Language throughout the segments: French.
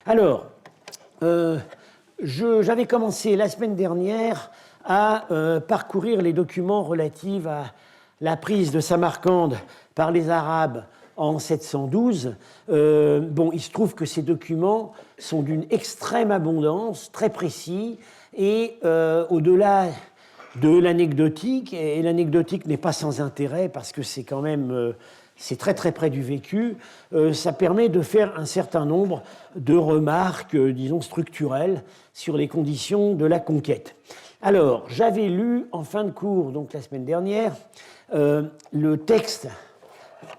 Alors, j'avais commencé la semaine dernière à parcourir les documents relatifs à la prise de Samarcande par les Arabes en 712. Il se trouve que ces documents sont d'une extrême abondance, très précis, et au-delà de l'anecdotique, et l'anecdotique n'est pas sans intérêt parce que c'est quand même c'est très très près du vécu, ça permet de faire un certain nombre de remarques, disons, structurelles sur les conditions de la conquête. Alors, j'avais lu en fin de cours, donc la semaine dernière, le texte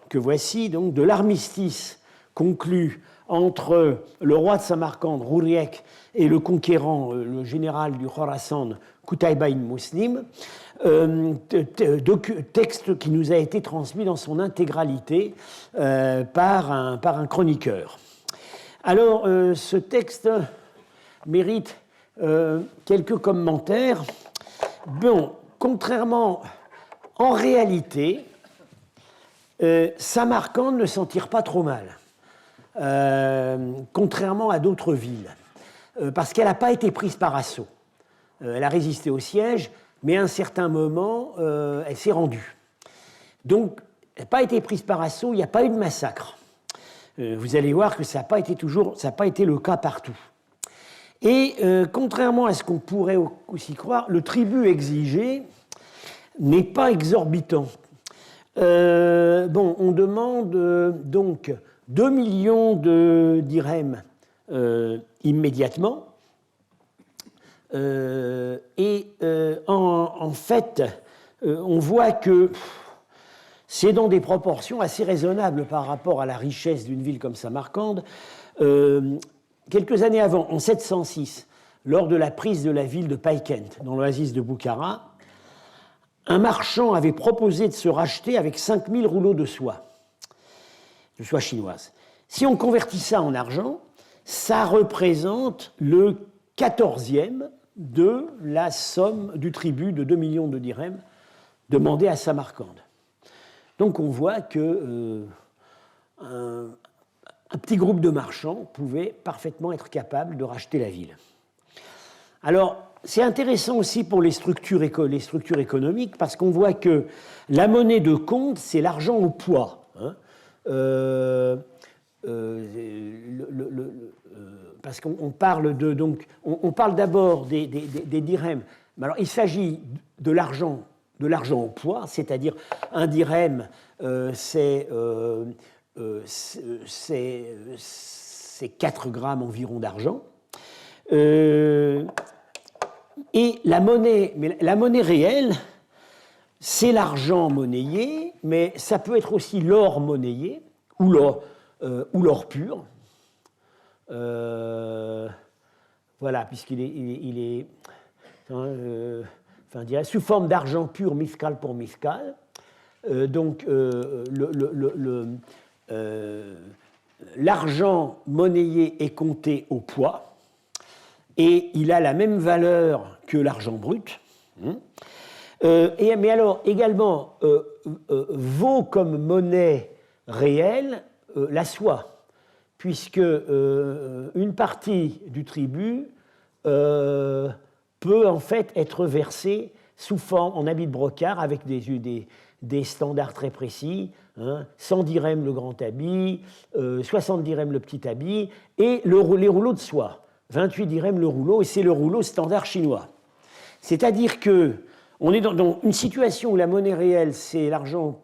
que voici, donc, de l'armistice conclu entre le roi de Samarcande, Rouriek, et le conquérant, le général du Khorasan, Qutayba ibn Muslim, texte qui nous a été transmis dans son intégralité par un chroniqueur. Alors, ce texte mérite quelques commentaires. Bon, contrairement, en réalité, Samarcande ne s'en tire pas trop mal, contrairement à d'autres villes, parce qu'elle n'a pas été prise par assaut. Elle a résisté au siège, mais à un certain moment, elle s'est rendue. Donc, elle n'a pas été prise par assaut, il n'y a pas eu de massacre. Vous allez voir que ça n'a pas été le cas partout. Et contrairement à ce qu'on pourrait aussi croire, le tribut exigé n'est pas exorbitant. On demande donc 2 millions de dirhams immédiatement. En fait, on voit que c'est dans des proportions assez raisonnables par rapport à la richesse d'une ville comme Samarcande. Quelques années avant, en 706, lors de la prise de la ville de Paykent, dans l'oasis de Boukhara, un marchand avait proposé de se racheter avec 5000 rouleaux de soie chinoise. Si on convertit ça en argent, ça représente le 14e de la somme du tribut de 2 millions de dirhams demandé à Samarcande. Donc on voit que un petit groupe de marchands pouvait parfaitement être capable de racheter la ville. Alors, c'est intéressant aussi pour les structures économiques parce qu'on voit que la monnaie de compte, c'est l'argent au poids. Parce qu'on parle on parle d'abord des dirhams. Mais alors, il s'agit de l'argent au poids, c'est-à-dire un dirham, c'est 4 grammes environ d'argent. Et la monnaie réelle, c'est l'argent monnayé, mais ça peut être aussi l'or monnayé ou l'or pur. Voilà, puisqu'il est sous forme d'argent pur, mithqal pour mithqal. L'argent monnayé est compté au poids et il a la même valeur que l'argent brut. Mais alors, également, vaut comme monnaie réelle la soie, puisque une partie du tribut peut en fait être versée sous forme en habit de brocart avec des standards très précis, 100 dirhams le grand habit, 60 dirhams le petit habit, et les rouleaux de soie, 28 dirhams le rouleau, et c'est le rouleau standard chinois. C'est-à-dire qu'on est dans une situation où la monnaie réelle, c'est l'argent,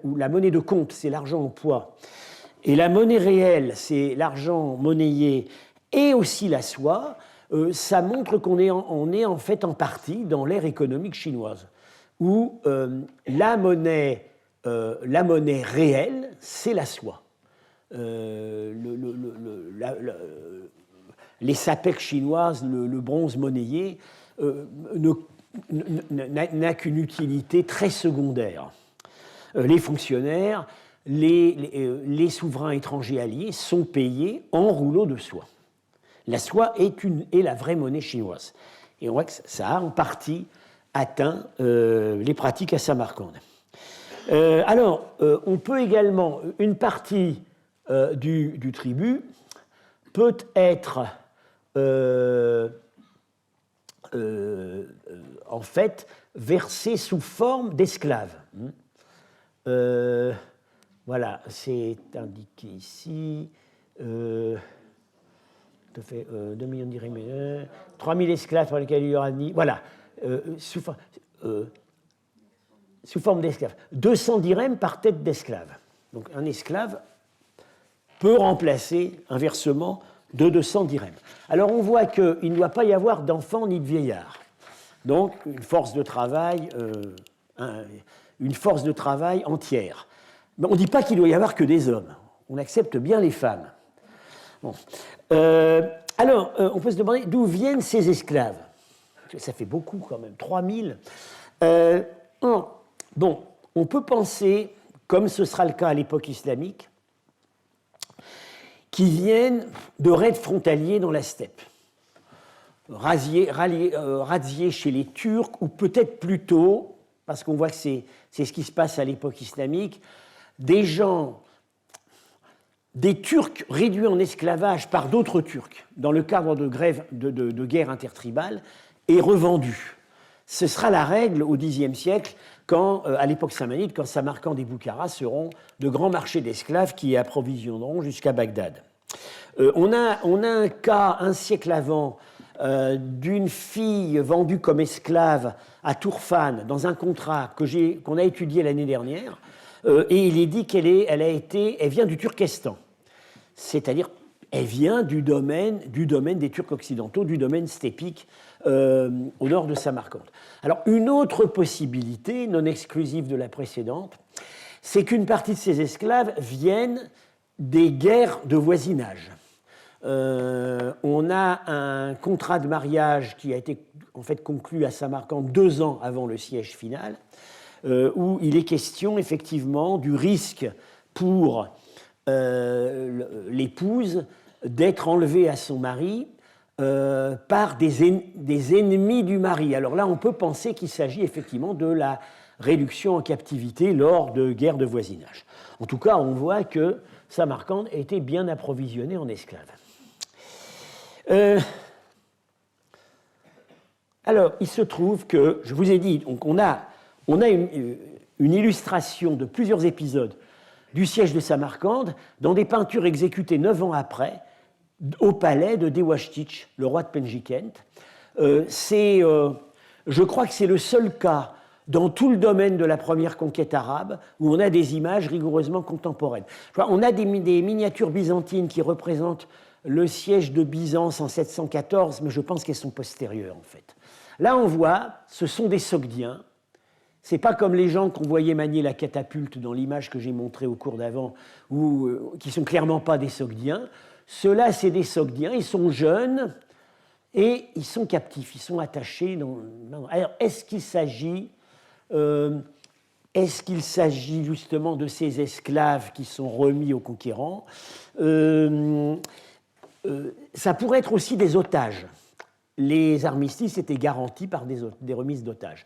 où la monnaie de compte, c'est l'argent en poids, et la monnaie réelle, c'est l'argent monnayé et aussi la soie. Ça montre qu'on est en fait en partie dans l'ère économique chinoise, où la monnaie réelle, c'est la soie. Les sapèques chinoises, le bronze monnayé, n'a qu'une utilité très secondaire. Les fonctionnaires, les souverains étrangers alliés sont payés en rouleaux de soie. La soie est la vraie monnaie chinoise. Et on voit que ça a en partie atteint les pratiques à Samarcande. On peut également, une partie du tribut peut être en fait versé sous forme d'esclaves. Voilà, c'est indiqué ici. Tout à fait, 2 millions de dirhams, 3 000 esclaves pour lesquels il y aura ni. Voilà, sous forme d'esclaves. 200 dirhams par tête d'esclave. Donc un esclave peut remplacer un versement de 200 dirhams. Alors on voit qu'il ne doit pas y avoir d'enfants ni de vieillards. Donc une force de travail entière. Mais on ne dit pas qu'il doit y avoir que des hommes. On accepte bien les femmes. Bon. Alors, on peut se demander d'où viennent ces esclaves. Ça fait beaucoup quand même, 3000. Bon, on peut penser, comme ce sera le cas à l'époque islamique, qu'ils viennent de raids frontaliers dans la steppe. Razziés chez les Turcs, ou peut-être plutôt, parce qu'on voit que c'est ce qui se passe à l'époque islamique, des Turcs réduits en esclavage par d'autres Turcs dans le cadre de guerres intertribales et revendus. Ce sera la règle au Xe siècle, à l'époque samanide, quand Samarcande et Boukhara seront de grands marchés d'esclaves qui approvisionneront jusqu'à Bagdad. On a un cas, un siècle avant, d'une fille vendue comme esclave à Tourfan dans un contrat qu'on a étudié l'année dernière, et il est dit elle vient du Turkestan, c'est-à-dire elle vient du domaine des Turcs occidentaux, du domaine steppique au nord de Samarcande. Alors une autre possibilité, non exclusive de la précédente, c'est qu'une partie de ces esclaves viennent des guerres de voisinage. On a un contrat de mariage qui a été en fait conclu à Samarcande 2 ans avant le siège final, où il est question effectivement du risque pour l'épouse d'être enlevée à son mari par des ennemis du mari. Alors là, on peut penser qu'il s'agit effectivement de la réduction en captivité lors de guerres de voisinage. En tout cas, on voit que Samarcande était bien approvisionnée en esclaves. Alors, il se trouve que, je vous ai dit, donc on a une illustration de plusieurs épisodes du siège de Samarcande dans des peintures exécutées 9 ans après au palais de Dewashtich, le roi de Penjikent. Je crois que c'est le seul cas dans tout le domaine de la première conquête arabe où on a des images rigoureusement contemporaines. On a des miniatures byzantines qui représentent le siège de Byzance en 714, mais je pense qu'elles sont postérieures en fait. Là, on voit, ce sont des Sogdiens. Ce n'est pas comme les gens qu'on voyait manier la catapulte dans l'image que j'ai montrée au cours d'avant, qui ne sont clairement pas des Sogdiens. Ceux-là, c'est des Sogdiens, ils sont jeunes et ils sont captifs, ils sont attachés. Alors, est-ce qu'il s'agit justement de ces esclaves qui sont remis aux conquérants? Ça pourrait être aussi des otages. Les armistices étaient garantis par des remises d'otages.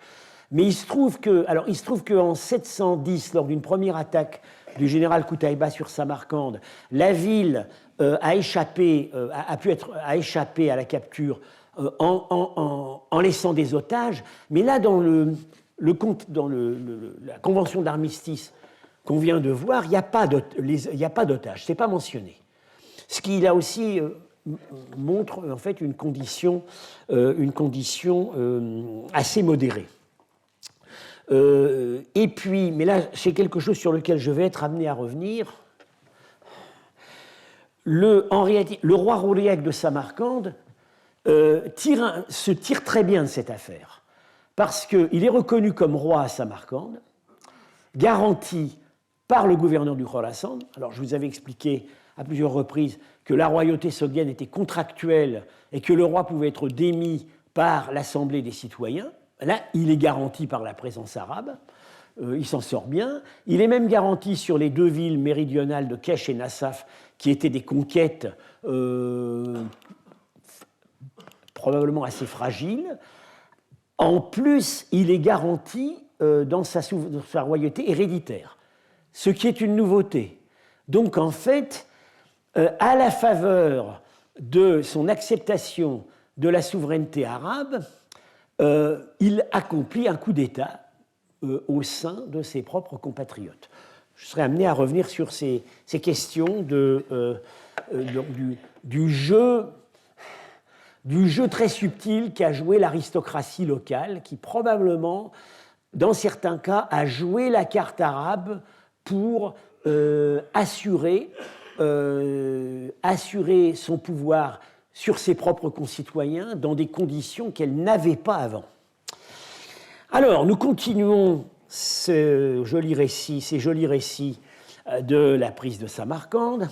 Mais il se trouve qu'en 710, lors d'une première attaque du général Koutaïba sur Samarcande, la ville a échappé à la capture en laissant des otages. Mais là, dans la convention d'armistice qu'on vient de voir, il n'y a pas d'otages, ce n'est pas mentionné. Ce qui, là aussi, montre en fait une condition assez modérée. Et puis, mais là, c'est quelque chose sur lequel je vais être amené à revenir. En réalité, le roi Rouriac de Samarcande se tire très bien de cette affaire, parce qu'il est reconnu comme roi à Samarcande, garanti par le gouverneur du Khorasan. Alors, je vous avais expliqué à plusieurs reprises que la royauté sogdienne était contractuelle et que le roi pouvait être démis par l'Assemblée des citoyens. Là, il est garanti par la présence arabe, il s'en sort bien. Il est même garanti sur les 2 villes méridionales de Kesh et Nassaf, qui étaient des conquêtes probablement assez fragiles. En plus, il est garanti dans sa royauté héréditaire, ce qui est une nouveauté. Donc, en fait, à la faveur de son acceptation de la souveraineté arabe, il accomplit un coup d'État au sein de ses propres compatriotes. Je serai amené à revenir sur ces questions du jeu très subtil qu'a joué l'aristocratie locale, qui probablement, dans certains cas, a joué la carte arabe pour assurer son pouvoir sur ses propres concitoyens dans des conditions qu'elle n'avait pas avant. Alors, nous continuons ces jolis récits de la prise de Samarcande.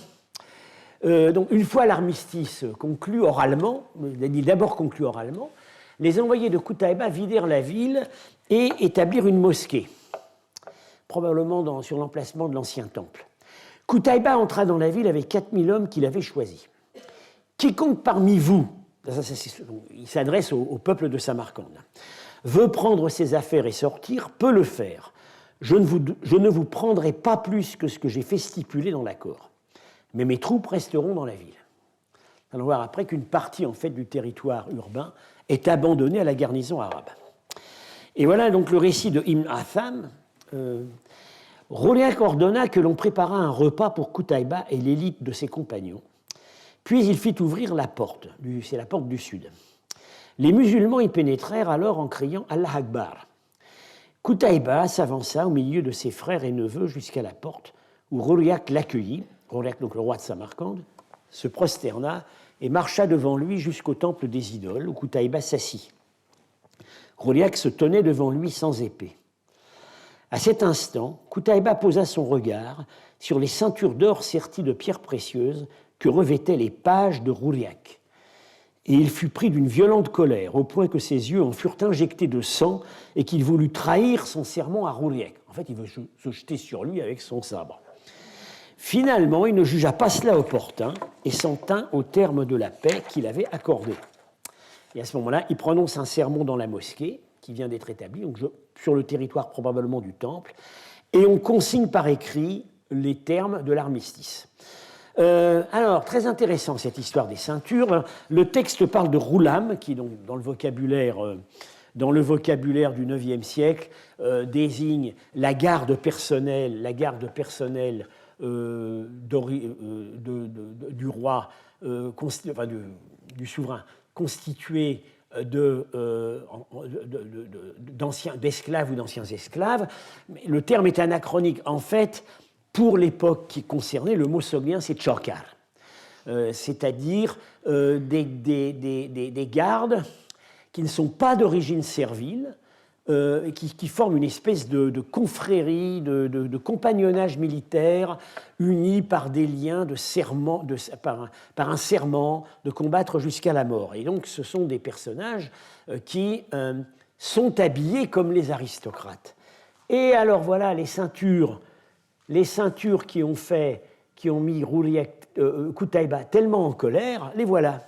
Donc, une fois l'armistice conclu oralement, d'abord conclu oralement, les envoyés de Qutaybah vidèrent la ville et établirent une mosquée, probablement sur l'emplacement de l'ancien temple. Qutaybah entra dans la ville avec 4000 hommes qu'il avait choisis. Quiconque parmi vous, il s'adresse au peuple de Samarcande, veut prendre ses affaires et sortir, peut le faire. Je ne vous prendrai pas plus que ce que j'ai fait stipuler dans l'accord. Mais mes troupes resteront dans la ville. Nous allons voir après qu'une partie en fait, du territoire urbain est abandonnée à la garnison arabe. Et voilà donc le récit de Ibn Atham. Roléac ordonna que l'on préparât un repas pour Qutaybah et l'élite de ses compagnons. Puis il fit ouvrir la porte, c'est la porte du sud. Les musulmans y pénétrèrent alors en criant « Allah Akbar ». Qutaybah s'avança au milieu de ses frères et neveux jusqu'à la porte, où Roléac l'accueillit. Roléac, donc le roi de Samarcande, se prosterna et marcha devant lui jusqu'au temple des idoles, où Qutaybah s'assit. Roléac se tenait devant lui sans épée. À cet instant, Qutaybah posa son regard sur les ceintures d'or serties de pierres précieuses que revêtaient les pages de Roléac. Et il fut pris d'une violente colère, au point que ses yeux en furent injectés de sang et qu'il voulut trahir son serment à Roléac. En fait, il veut se jeter sur lui avec son sabre. Finalement, il ne jugea pas cela opportun et s'en tint au terme de la paix qu'il avait accordée. Et à ce moment-là, il prononce un sermon dans la mosquée qui vient d'être établie, donc sur le territoire probablement du temple, et on consigne par écrit les termes de l'armistice. Alors, très intéressant cette histoire des ceintures. Le texte parle de roulam, qui donc dans le vocabulaire du IXe siècle désigne la garde personnelle du roi, du souverain, constituée d'esclaves ou d'anciens esclaves. Mais le terme est anachronique. En fait, pour l'époque qui concernait, le mot soglien, c'est tchorkar, c'est-à-dire des gardes qui ne sont pas d'origine servile, qui forment une espèce de confrérie, de compagnonnage militaire, unis par des liens de serment, par un serment de combattre jusqu'à la mort. Et donc, ce sont des personnages qui sont habillés comme les aristocrates. Et alors, voilà, les ceintures qui ont mis Qutaybah tellement en colère, les voilà.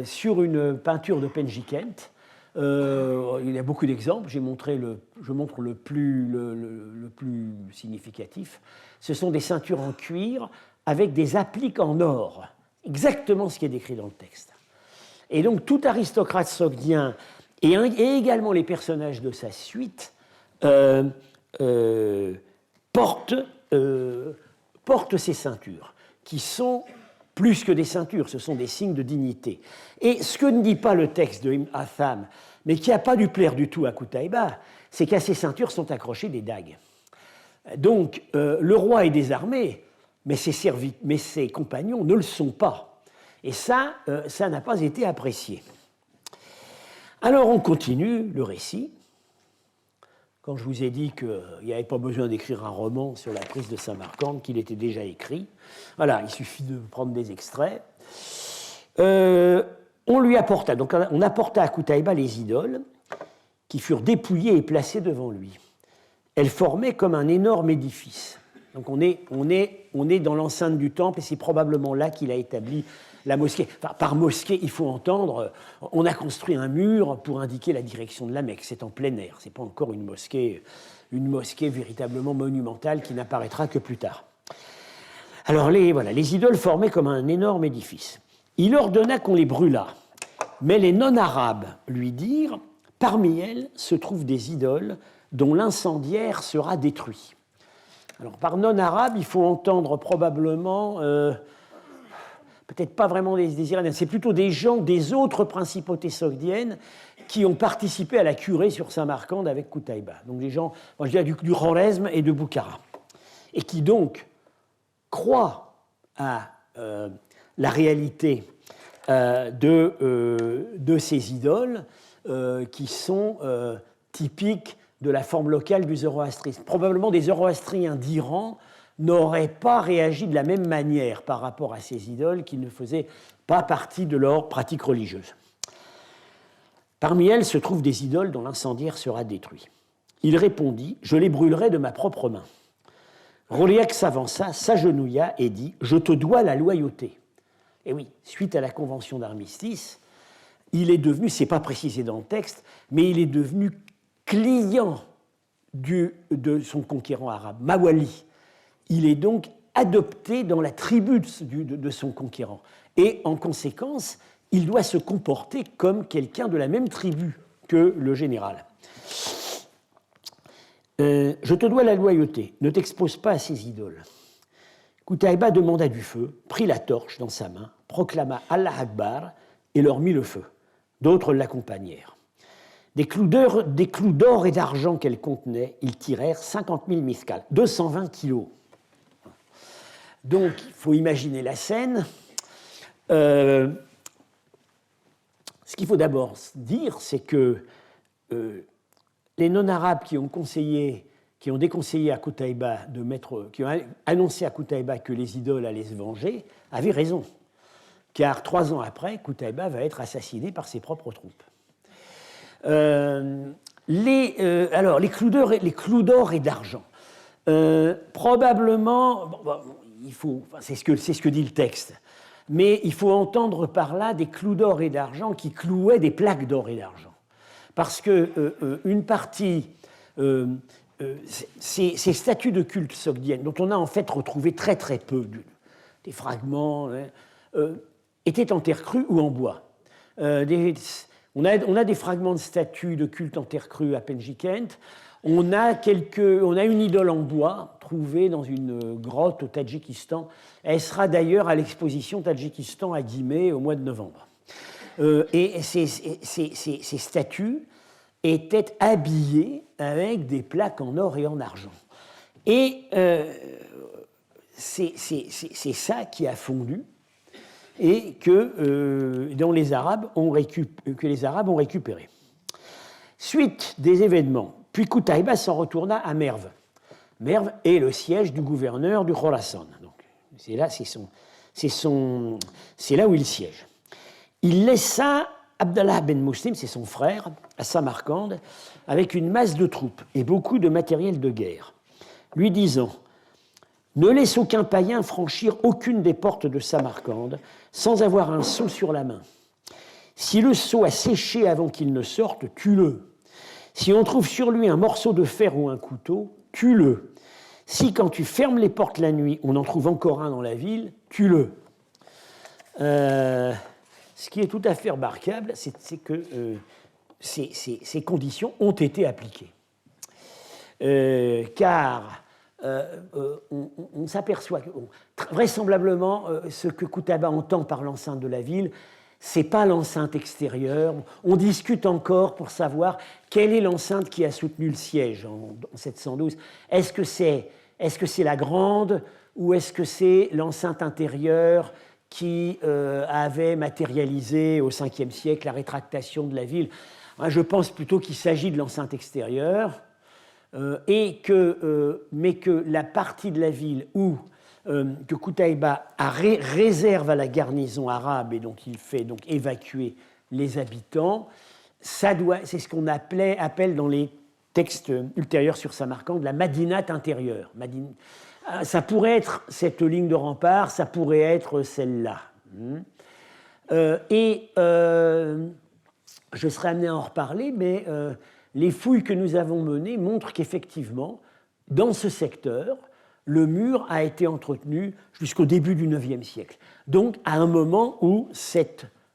Sur une peinture de Penjikent, il y a beaucoup d'exemples, je montre le plus significatif. Ce sont des ceintures en cuir avec des appliques en or, exactement ce qui est décrit dans le texte. Et donc tout aristocrate sogdien et également les personnages de sa suite portent ces ceintures, qui sont plus que des ceintures, ce sont des signes de dignité. Et ce que ne dit pas le texte de Ibn Atham, mais qui n'a pas dû plaire du tout à Qutaybah, c'est qu'à ces ceintures sont accrochées des dagues. Donc, le roi est désarmé, mais ses compagnons ne le sont pas. Et ça n'a pas été apprécié. Alors, on continue le récit. Quand je vous ai dit qu'il n'y avait pas besoin d'écrire un roman sur la prise de Samarcande, qu'il était déjà écrit, voilà, il suffit de prendre des extraits. On apporta à Qutaybah les idoles qui furent dépouillées et placées devant lui. Elles formaient comme un énorme édifice. Donc on est dans l'enceinte du temple et c'est probablement là qu'il a établi la mosquée. Enfin, par mosquée, il faut entendre, on a construit un mur pour indiquer la direction de la Mecque. C'est en plein air, ce n'est pas encore une mosquée véritablement monumentale qui n'apparaîtra que plus tard. Alors les idoles formaient comme un énorme édifice. Il ordonna qu'on les brûlât, mais les non-arabes lui dirent « Parmi elles se trouvent des idoles dont l'incendiaire sera détruit. » Alors par non-arabe, il faut entendre probablement, peut-être pas vraiment des Iraniens, c'est plutôt des gens des autres principautés sogdiennes qui ont participé à la curée sur Samarcande avec Qutaïba. Donc des gens, moi je dirais du Khorezm et de Boukhara. Et qui donc croient à la réalité de ces idoles qui sont typiques de la forme locale du zoroastrisme. Probablement des zoroastriens d'Iran n'auraient pas réagi de la même manière par rapport à ces idoles qui ne faisaient pas partie de leur pratique religieuse. Parmi elles se trouvent des idoles dont l'incendiaire sera détruit. Il répondit « Je les brûlerai de ma propre main ». Roliac s'avança, s'agenouilla et dit « Je te dois la loyauté ». Et oui, suite à la convention d'armistice, il est devenu, c'est pas précisé dans le texte, mais il est devenu client de son conquérant arabe, Mawali. Il est donc adopté dans la tribu de son conquérant. Et en conséquence, il doit se comporter comme quelqu'un de la même tribu que le général. Je te dois la loyauté, ne t'expose pas à ces idoles. Qutaïba demanda du feu, prit la torche dans sa main, proclama Allah Akbar et leur mit le feu. D'autres l'accompagnèrent. Des clous d'or et d'argent qu'elle contenait, ils tirèrent 50 000 miskal, 220 kilos. Donc, il faut imaginer la scène. Ce qu'il faut d'abord dire, c'est que les non-arabes qui ont déconseillé à Qutaïba qui ont annoncé à Qutaïba que les idoles allaient se venger, avaient raison. Car 3 ans après, Qutaïba va être assassiné par ses propres troupes. Les clous d'or et d'argent. Probablement, c'est ce que dit le texte, mais il faut entendre par là des clous d'or et d'argent qui clouaient des plaques d'or et d'argent. Parce qu'une partie, ces statues de culte sogdiennes, dont on a en fait retrouvé très très peu, des fragments, étaient en terre crue ou en bois. On a des fragments de statues de culte en terre crue à Penjikent. On a une idole en bois trouvée dans une grotte au Tadjikistan. Elle sera d'ailleurs à l'exposition Tadjikistan à Guimet au mois de novembre. Et ces statues étaient habillées avec des plaques en or et en argent. Et c'est ça qui a fondu et que les Arabes ont récupéré. Suite des événements, puis Qutaïba s'en retourna à Merv. Merv est le siège du gouverneur du Khorasan. Donc, c'est là où il siège. Il laissa Abdallah ben Muslim, c'est son frère, à Samarcande, avec une masse de troupes et beaucoup de matériel de guerre, lui disant « Ne laisse aucun païen franchir aucune des portes de Samarcande sans avoir un sceau sur la main. Si le sceau a séché avant qu'il ne sorte, tue-le. Si on trouve sur lui un morceau de fer ou un couteau, tue-le. Si quand tu fermes les portes la nuit, on en trouve encore un dans la ville, tue-le. » Ce qui est tout à fait remarquable, c'est que ces conditions ont été appliquées. Car on s'aperçoit que, vraisemblablement, ce que Qutaïba entend par l'enceinte de la ville, ce n'est pas l'enceinte extérieure. On discute encore pour savoir quelle est l'enceinte qui a soutenu le siège en 712. Est-ce que c'est la grande ou est-ce que c'est l'enceinte intérieure qui avait matérialisé au Ve siècle la rétractation de la ville? Je pense plutôt qu'il s'agit de l'enceinte extérieure, mais que la partie de la ville que Qutaïba réserve à la garnison arabe et donc il fait donc évacuer les habitants, c'est ce qu'on appelle dans les textes ultérieurs sur Samarcande la Madinat intérieure. Ça pourrait être cette ligne de rempart, ça pourrait être celle-là. Je serai amené à en reparler, mais les fouilles que nous avons menées montrent qu'effectivement, dans ce secteur, le mur a été entretenu jusqu'au début du IXe siècle. Donc, à un moment où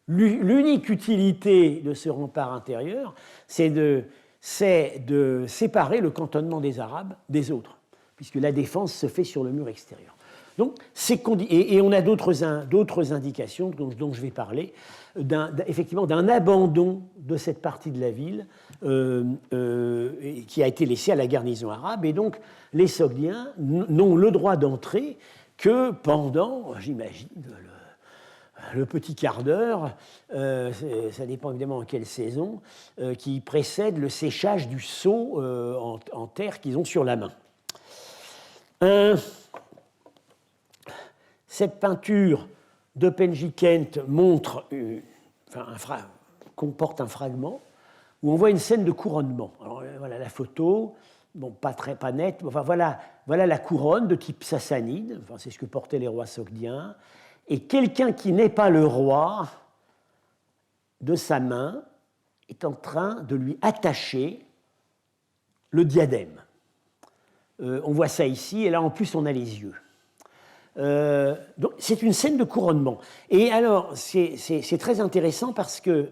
l'unique utilité de ce rempart intérieur, c'est de séparer le cantonnement des Arabes des autres, puisque la défense se fait sur le mur extérieur. Donc, et on a d'autres indications dont je vais parler, effectivement d'un abandon de cette partie de la ville qui a été laissée à la garnison arabe. Et donc, les Sogdiens n'ont le droit d'entrer que pendant, j'imagine, le petit quart d'heure, ça dépend évidemment en quelle saison, qui précède le séchage du seau en terre qu'ils ont sur la main. Cette peinture de Penji Kent comporte un fragment où on voit une scène de couronnement. Alors voilà la photo, bon, pas nette, enfin voilà la couronne de type sassanide, enfin, c'est ce que portaient les rois sogdiens, et quelqu'un qui n'est pas le roi, de sa main, est en train de lui attacher le diadème. On voit ça ici, et là en plus on a les yeux. Donc, c'est une scène de couronnement. Et alors, c'est très intéressant parce que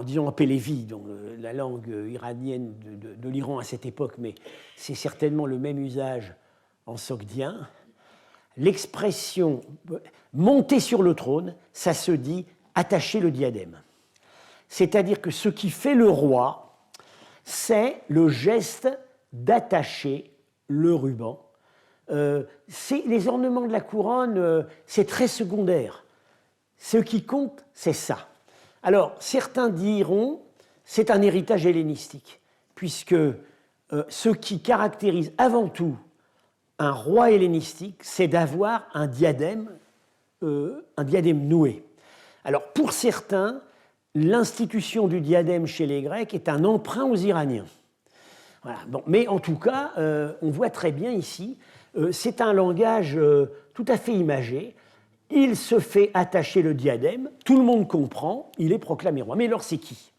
disons en pélévi, donc la langue iranienne de l'Iran à cette époque, mais c'est certainement le même usage en sogdien, l'expression monter sur le trône, ça se dit attacher le diadème. C'est-à-dire que ce qui fait le roi, c'est le geste d'attacher le ruban. Les ornements de la couronne, c'est très secondaire. Ce qui compte, c'est ça. Alors, certains diront, c'est un héritage hellénistique, puisque ce qui caractérise avant tout un roi hellénistique, c'est d'avoir un diadème noué. Alors, pour certains, l'institution du diadème chez les Grecs est un emprunt aux Iraniens. Voilà. Bon, mais en tout cas, on voit très bien ici, c'est un langage tout à fait imagé. Il se fait attacher le diadème, tout le monde comprend, il est proclamé roi. Mais alors c'est qui?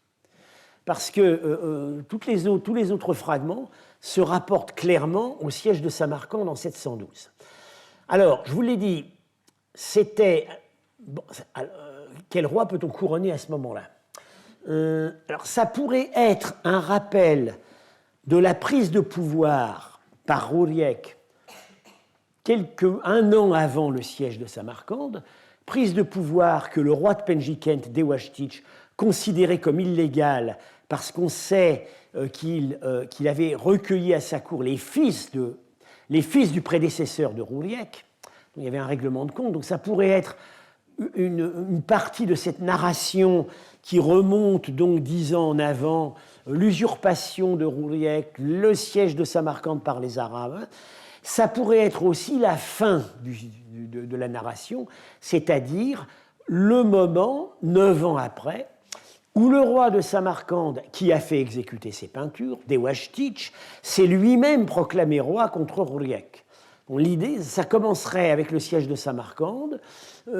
Parce que tous les autres fragments se rapportent clairement au siège de Samarcande en 712. Alors, je vous l'ai dit, c'était... Bon, quel roi peut-on couronner à ce moment-là? Alors, ça pourrait être un rappel de la prise de pouvoir par Rouriek un an avant le siège de Samarcande, prise de pouvoir que le roi de Penji Kent, Dewashtic, considérait comme illégale parce qu'on sait qu'il avait recueilli à sa cour les fils du prédécesseur de Rouriek. Il y avait un règlement de compte, donc ça pourrait être une partie de cette narration qui remonte donc 10 ans en avant, l'usurpation de Rouriek, le siège de Samarcande par les Arabes. Ça pourrait être aussi la fin de la narration, c'est-à-dire le moment, 9 ans après, où le roi de Samarcande, qui a fait exécuter ses peintures, Dewashtic, s'est lui-même proclamé roi contre Rouriek. L'idée, ça commencerait avec le siège de Samarcande,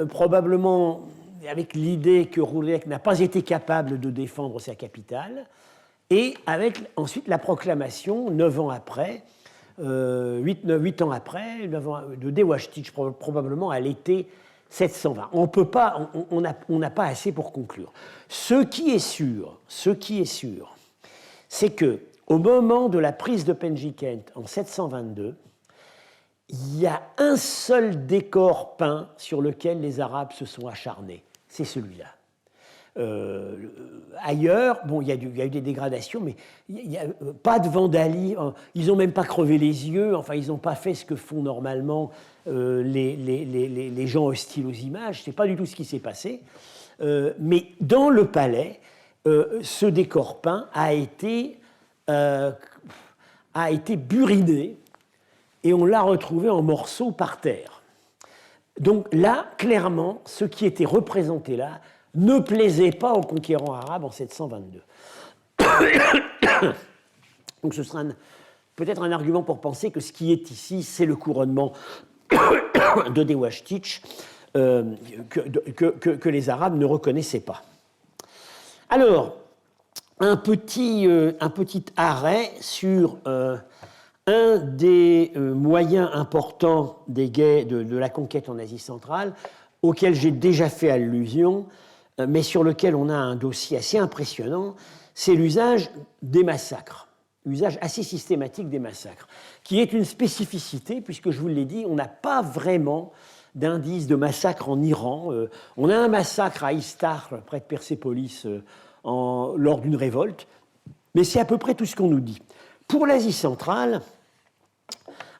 probablement avec l'idée que Rouriek n'a pas été capable de défendre sa capitale, et avec ensuite la proclamation, 9 ans après, 8 ans après, de Dewashtic, probablement à l'été 720. On n'a pas assez pour conclure. Ce qui est sûr, c'est que au moment de la prise de Penji Kent en 722, il y a un seul décor peint sur lequel les Arabes se sont acharnés. C'est celui-là. Ailleurs, bon, il y a eu des dégradations, mais il n'y a pas de vandalisme. Ils n'ont même pas crevé les yeux. Enfin, ils n'ont pas fait ce que font normalement les gens hostiles aux images. Ce n'est pas du tout ce qui s'est passé. Mais dans le palais, ce décor peint a été buriné et on l'a retrouvé en morceaux par terre. Donc là, clairement, ce qui était représenté là ne plaisait pas aux conquérants arabes en 722. Donc ce sera peut-être un argument pour penser que ce qui est ici, c'est le couronnement de Dewashtic que les Arabes ne reconnaissaient pas. Alors, un petit arrêt sur un des moyens importants de la conquête en Asie centrale, auquel j'ai déjà fait allusion, mais sur lequel on a un dossier assez impressionnant, c'est l'usage des massacres, l'usage assez systématique des massacres, qui est une spécificité, puisque je vous l'ai dit, on n'a pas vraiment d'indice de massacre en Iran. On a un massacre à Istar, près de Persépolis, lors d'une révolte, mais c'est à peu près tout ce qu'on nous dit. Pour l'Asie centrale,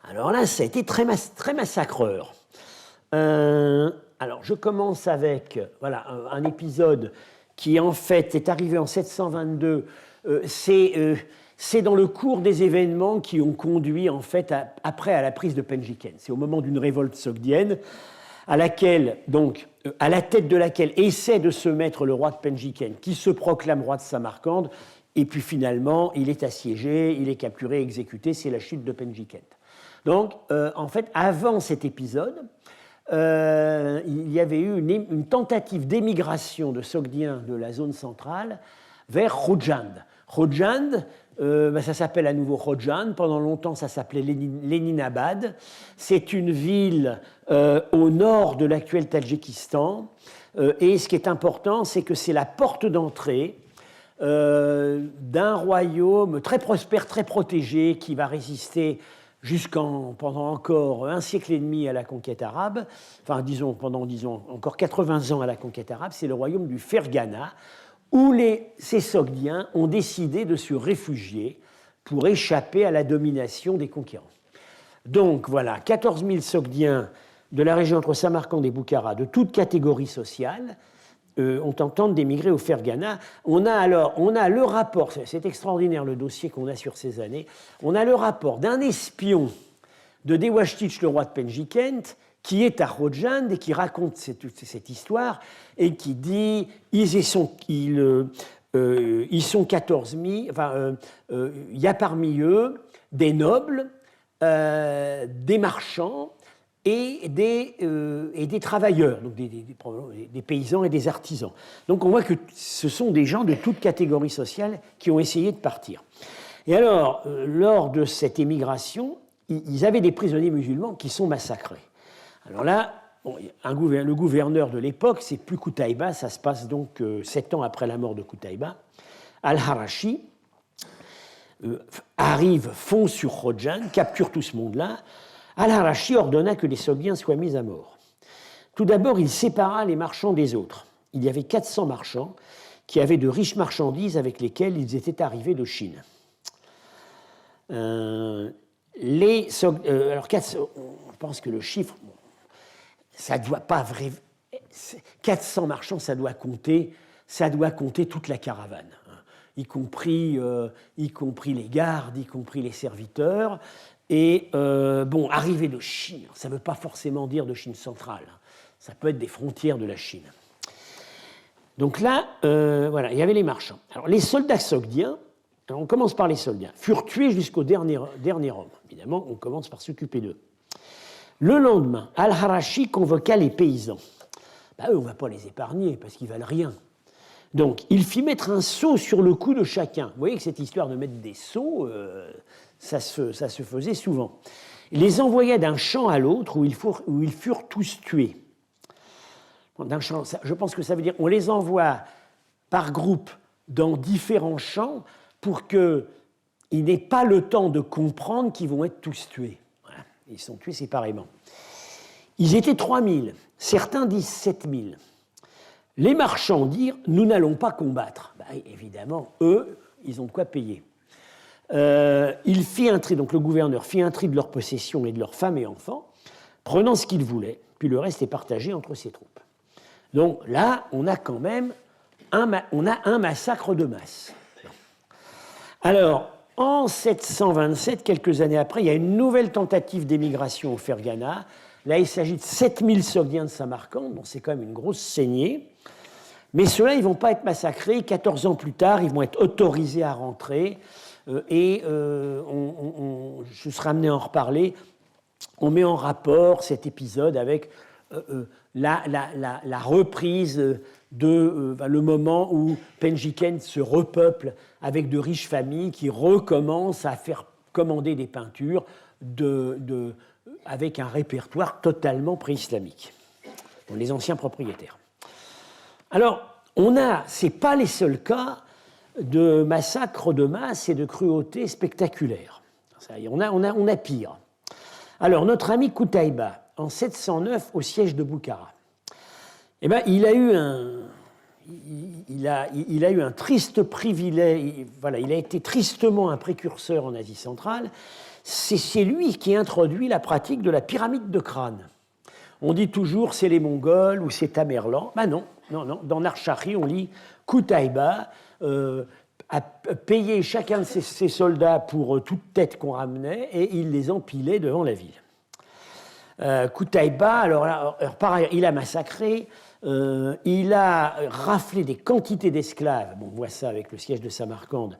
alors là, ça a été très massacreur. Alors, je commence avec un épisode qui, en fait, est arrivé en 722. C'est dans le cours des événements qui ont conduit, en fait, après à la prise de Penjiken. C'est au moment d'une révolte sogdienne, à la tête de laquelle essaie de se mettre le roi de Penjiken, qui se proclame roi de Samarcande, et puis finalement, il est assiégé, il est capturé, exécuté, c'est la chute de Penjiken. Donc, en fait, avant cet épisode, il y avait eu une tentative d'émigration de Sogdiens de la zone centrale vers Khojand. Khojand, ça s'appelle à nouveau Khojand. Pendant longtemps, ça s'appelait Léninabad. C'est une ville au nord de l'actuel Tadjikistan. Et ce qui est important, c'est que c'est la porte d'entrée d'un royaume très prospère, très protégé, qui va résister pendant encore un siècle et demi à la conquête arabe, pendant encore 80 ans à la conquête arabe, c'est le royaume du Ferghana, où ces Sogdiens ont décidé de se réfugier pour échapper à la domination des conquérants. Donc voilà, 14 000 Sogdiens de la région entre Samarcande et Boukhara, de toute catégorie sociale, ont tenté d'émigrer au Ferghana. On a le rapport, c'est extraordinaire le dossier qu'on a sur ces années, on a le rapport d'un espion de Dewashtich, le roi de Penjikent, qui est à Khojand et qui raconte cette histoire et qui dit ils sont 14 000, il y a parmi eux des nobles, des marchands, et des travailleurs, donc des paysans et des artisans. Donc on voit que ce sont des gens de toute catégorie sociale qui ont essayé de partir. Et alors, lors de cette émigration, ils avaient des prisonniers musulmans qui sont massacrés. Alors là, le gouverneur de l'époque, c'est plus Qutaïba, ça se passe donc 7 ans après la mort de Qutaïba. Al-Harashi fond sur Khojand, capture tout ce monde-là. Al-Harashi ordonna que les Sogdiens soient mis à mort. Tout d'abord, il sépara les marchands des autres. Il y avait 400 marchands qui avaient de riches marchandises avec lesquelles ils étaient arrivés de Chine. Alors, on pense que le chiffre, ça ne doit pas vrai. 400 marchands, ça doit compter toute la caravane, y compris les gardes, y compris les serviteurs. Et arriver de Chine, ça ne veut pas forcément dire de Chine centrale. Ça peut être des frontières de la Chine. Donc là, il y avait les marchands. Alors les soldats sogdiens, on commence par les soldats, furent tués jusqu'au dernier homme. Évidemment, on commence par s'occuper d'eux. Le lendemain, Al-Harashi convoqua les paysans. Eux, on ne va pas les épargner parce qu'ils ne valent rien. Donc, il fit mettre un sceau sur le cou de chacun. Vous voyez que cette histoire de mettre des sceaux, ça se faisait souvent. Il les envoya d'un champ à l'autre où ils furent tous tués. D'un champ, je pense que ça veut dire on les envoie par groupe dans différents champs pour qu'ils n'aient pas le temps de comprendre qu'ils vont être tous tués. Voilà. Ils sont tués séparément. Ils étaient 3 000, certains disent 7 000. Les marchands dirent « nous n'allons pas combattre ». Évidemment, eux, ils ont de quoi payer. Il fit un tri, donc le gouverneur fit un tri de leurs possessions et de leurs femmes et enfants, prenant ce qu'il voulait, puis le reste est partagé entre ses troupes. Donc là, on a quand même un massacre de masse. Alors, en 727, quelques années après, il y a une nouvelle tentative d'émigration au Ferghana. Là, il s'agit de 7000 Sogdiens de Samarcande, donc c'est quand même une grosse saignée. Mais ceux-là, ils ne vont pas être massacrés. 14 ans plus tard, ils vont être autorisés à rentrer. Je serai amené à en reparler. On met en rapport cet épisode avec la reprise le moment où Penjiken se repeuple avec de riches familles qui recommencent à faire commander des peintures avec un répertoire totalement pré-islamique, pour les anciens propriétaires. Alors, ce n'est pas les seuls cas de massacres de masse et de cruauté spectaculaires. On a pire. Alors, notre ami Qutaïba, en 709, au siège de Boukhara, il a eu un triste privilège. Voilà, il a été tristement un précurseur en Asie centrale. C'est lui qui introduit la pratique de la pyramide de crâne. On dit toujours c'est les Mongols ou c'est Tamerlan. Non. Dans Narshari, on lit Qutaïba a payé chacun de ses soldats pour toute tête qu'on ramenait et il les empilait devant la ville. Qutaïba, alors par ailleurs, il a massacré, il a raflé des quantités d'esclaves, on voit ça avec le siège de Samarcande,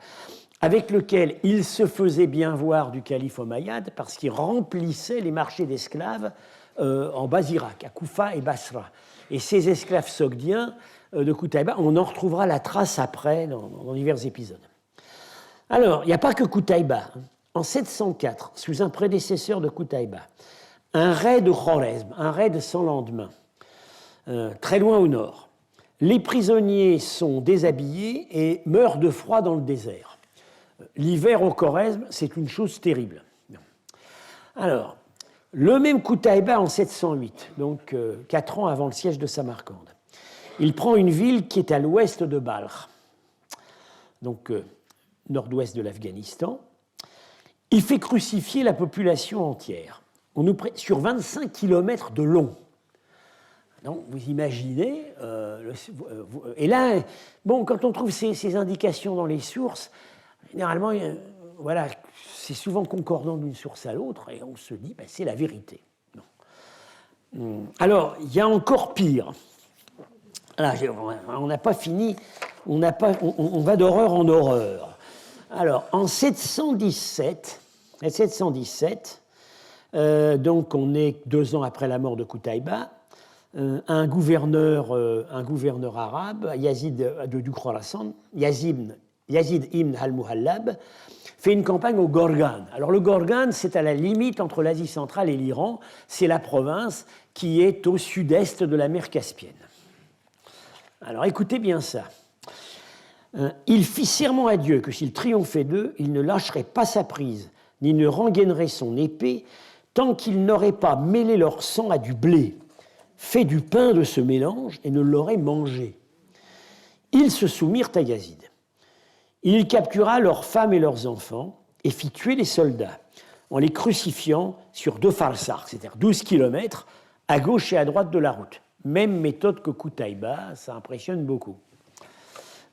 avec lequel il se faisait bien voir du calife omeyyade parce qu'il remplissait les marchés d'esclaves en bas Irak, à Koufa et Basra. Et ces esclaves sogdiens de Qutaïba, on en retrouvera la trace après dans divers épisodes. Alors, il n'y a pas que Qutaïba. En 704, sous un prédécesseur de Qutaïba, un raid de Khorezm, un raid sans lendemain, très loin au nord. Les prisonniers sont déshabillés et meurent de froid dans le désert. L'hiver au Khorezm, c'est une chose terrible. Alors, le même Qutaïba en 708, donc 4 ans avant le siège de Samarcande, il prend une ville qui est à l'ouest de Balkh, donc nord-ouest de l'Afghanistan. Il fait crucifier la population entière, sur 25 km de long. Donc, vous imaginez, et là, quand on trouve ces indications dans les sources, généralement, voilà, c'est souvent concordant d'une source à l'autre, et on se dit, c'est la vérité. Non. Alors, il y a encore pire. Là, on n'a pas fini, on va d'horreur en horreur. Alors, en 717, donc on est 2 ans après la mort de Qutaïba, un gouverneur arabe, Yazid du Khurasan, Yazid ibn al-Muhallab, fait une campagne au Gorgan. Alors le Gorgan, c'est à la limite entre l'Asie centrale et l'Iran. C'est la province qui est au sud-est de la mer Caspienne. Alors écoutez bien ça. Il fit serment à Dieu que s'il triomphait d'eux, il ne lâcherait pas sa prise, ni ne rengainerait son épée, tant qu'il n'aurait pas mêlé leur sang à du blé, fait du pain de ce mélange et ne l'aurait mangé. Ils se soumirent à Yazid. Il captura leurs femmes et leurs enfants et fit tuer les soldats en les crucifiant sur 2 farsakh, c'est-à-dire 12 km, à gauche et à droite de la route. Même méthode que Qutaïba, ça impressionne beaucoup.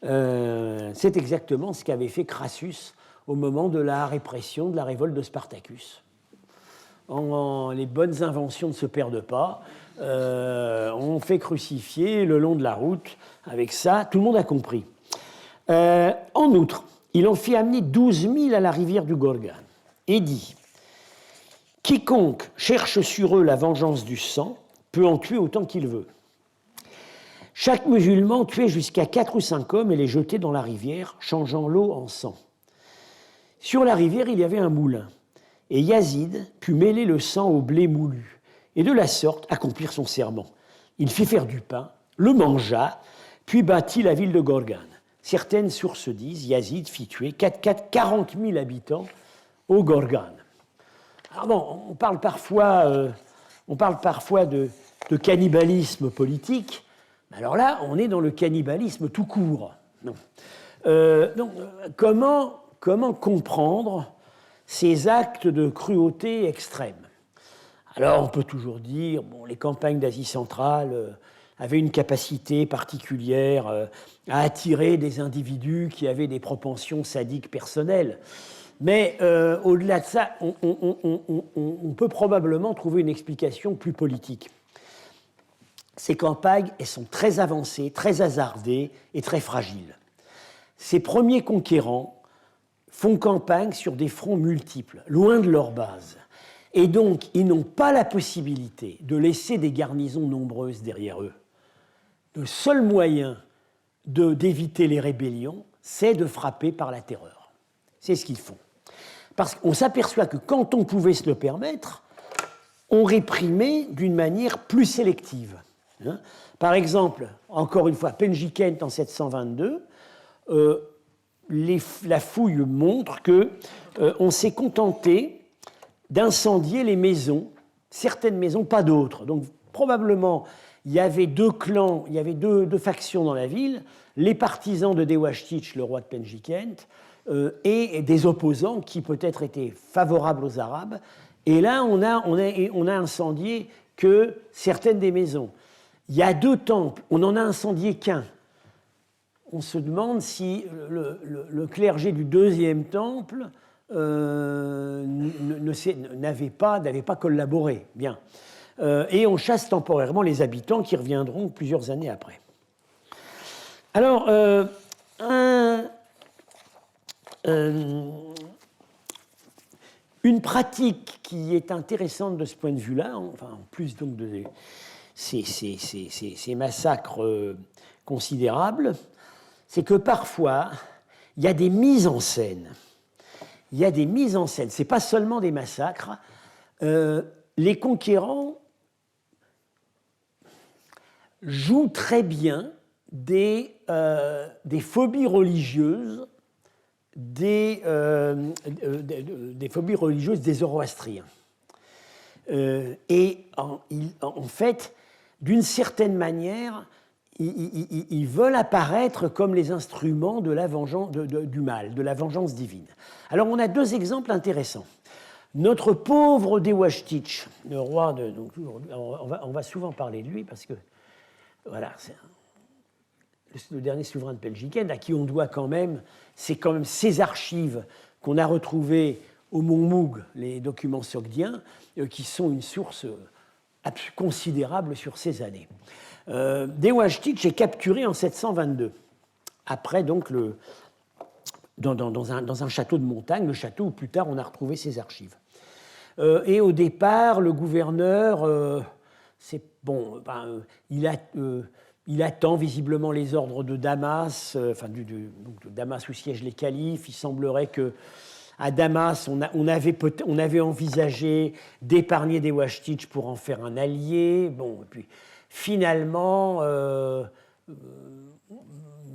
C'est exactement ce qu'avait fait Crassus au moment de la répression de la révolte de Spartacus. Les bonnes inventions ne se perdent pas. On fait crucifier le long de la route. Avec ça, tout le monde a compris. En outre, il en fit amener 12 000 à la rivière du Gorgan et dit « Quiconque cherche sur eux la vengeance du sang peut en tuer autant qu'il veut. » Chaque musulman tuait jusqu'à 4 ou 5 hommes et les jetait dans la rivière, changeant l'eau en sang. Sur la rivière, il y avait un moulin, et Yazid put mêler le sang au blé moulu, et de la sorte accomplir son serment. Il fit faire du pain, le mangea, puis bâtit la ville de Gorgan. Certaines sources disent Yazid fit tuer 40 000 habitants au Gorgan. Alors on parle parfois de cannibalisme politique. Alors là, on est dans le cannibalisme tout court. Comment comprendre ces actes de cruauté extrême? Alors, on peut toujours dire, les campagnes d'Asie centrale avaient une capacité particulière à attirer des individus qui avaient des propensions sadiques personnelles. Mais au-delà de ça, on peut probablement trouver une explication plus politique. Ces campagnes, elles sont très avancées, très hasardées et très fragiles. Ces premiers conquérants font campagne sur des fronts multiples, loin de leur base. Et donc, ils n'ont pas la possibilité de laisser des garnisons nombreuses derrière eux. Le seul moyen d'éviter les rébellions, c'est de frapper par la terreur. C'est ce qu'ils font. Parce qu'on s'aperçoit que quand on pouvait se le permettre, on réprimait d'une manière plus sélective. Par exemple, encore une fois, Penjikent en 722, la fouille montre qu'on s'est contenté d'incendier les maisons, certaines maisons, pas d'autres. Donc probablement, il y avait deux clans, il y avait deux factions dans la ville, les partisans de Dewajtich, le roi de Penjikent, et des opposants qui peut-être étaient favorables aux Arabes. Et là, on a incendié que certaines des maisons. Il y a deux temples, on n'en a incendié qu'un. On se demande si le clergé du deuxième temple n'avait pas collaboré. Bien. Et on chasse temporairement les habitants qui reviendront plusieurs années après. Alors, une pratique qui est intéressante de ce point de vue-là, enfin, en plus donc de ces massacres considérables, c'est que parfois, il y a des mises en scène. Il y a des mises en scène. Ce n'est pas seulement des massacres. Les conquérants jouent très bien des phobies religieuses, des phobies religieuses des Zoroastriens. Et en fait, d'une certaine manière, ils veulent apparaître comme les instruments de la vengeance, du mal, de la vengeance divine. Alors, on a deux exemples intéressants. Notre pauvre Dewajtich, le roi de... Donc, on va souvent parler de lui parce que, voilà, c'est le dernier souverain de Penjikent, à qui on doit quand même, c'est quand même ces archives qu'on a retrouvées au Mont Moug, les documents sogdiens, qui sont une source considérable sur ces années. Dewajtich est capturé en 722, après donc dans un château de montagne, le château où plus tard on a retrouvé ses archives. Et au départ, le gouverneur, il attend visiblement les ordres de Damas, de Damas où siègent les califes. Il semblerait qu'à Damas, on avait envisagé d'épargner Dewajtich pour en faire un allié. Bon, et puis finalement,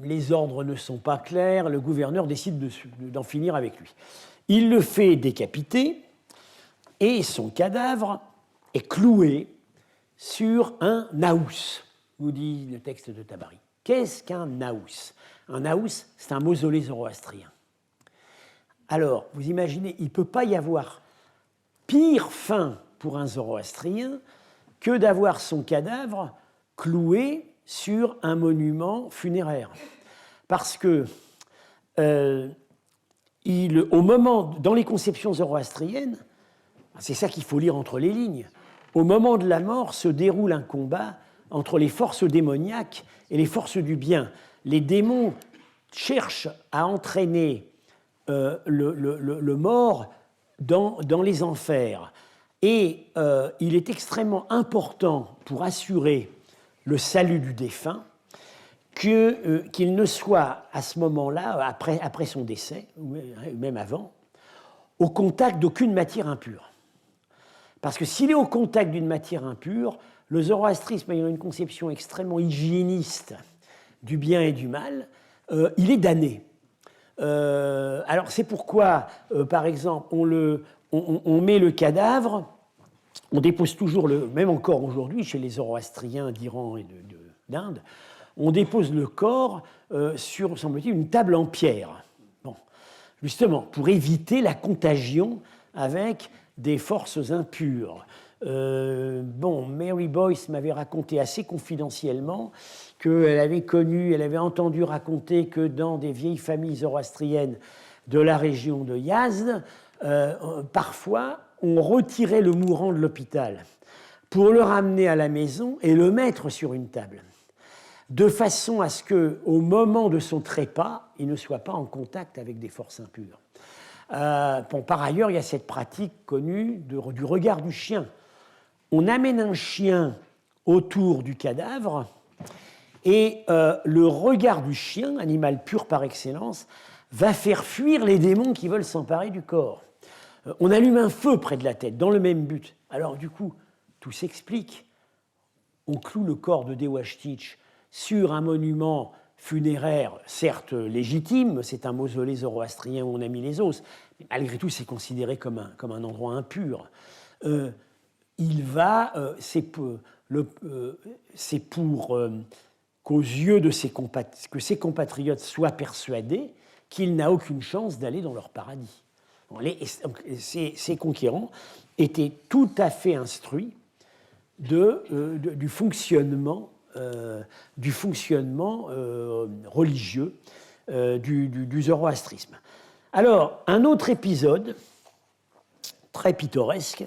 les ordres ne sont pas clairs. Le gouverneur décide d'en finir avec lui. Il le fait décapiter et son cadavre est cloué sur un naous, nous dit le texte de Tabari. Qu'est-ce qu'un naous? Un naous, c'est un mausolée zoroastrien. Alors, vous imaginez, il ne peut pas y avoir pire fin pour un zoroastrien que d'avoir son cadavre cloué sur un monument funéraire. Parce que, au moment, dans les conceptions zoroastriennes, c'est ça qu'il faut lire entre les lignes, au moment de la mort se déroule un combat entre les forces démoniaques et les forces du bien. Les démons cherchent à entraîner le mort dans les enfers. Et il est extrêmement important pour assurer le salut du défunt qu'il ne soit à ce moment-là, après son décès, ou même avant, au contact d'aucune matière impure. Parce que s'il est au contact d'une matière impure, le zoroastrisme ayant une conception extrêmement hygiéniste du bien et du mal, il est damné. Alors c'est pourquoi, par exemple, on met le cadavre, on dépose toujours, même encore aujourd'hui chez les zoroastriens d'Iran et d'Inde, on dépose le corps sur, semble-t-il, une table en pierre. Bon, justement, pour éviter la contagion avec des forces impures. Mary Boyce m'avait raconté assez confidentiellement qu'elle avait entendu raconter que dans des vieilles familles zoroastriennes de la région de Yazd, parfois, on retirait le mourant de l'hôpital pour le ramener à la maison et le mettre sur une table, de façon à ce qu'au moment de son trépas, il ne soit pas en contact avec des forces impures. Par ailleurs, il y a cette pratique connue du regard du chien. On amène un chien autour du cadavre et le regard du chien, animal pur par excellence, va faire fuir les démons qui veulent s'emparer du corps. On allume un feu près de la tête, dans le même but. Alors du coup, tout s'explique. On cloue le corps de Dewashtich sur un monument funéraire, certes légitime, c'est un mausolée zoroastrien où on a mis les os, mais malgré tout c'est considéré comme un endroit impur. C'est pour qu'aux yeux de que ses compatriotes soient persuadés qu'il n'a aucune chance d'aller dans leur paradis. Ces conquérants étaient tout à fait instruits du fonctionnement religieux du zoroastrisme. Alors, un autre épisode très pittoresque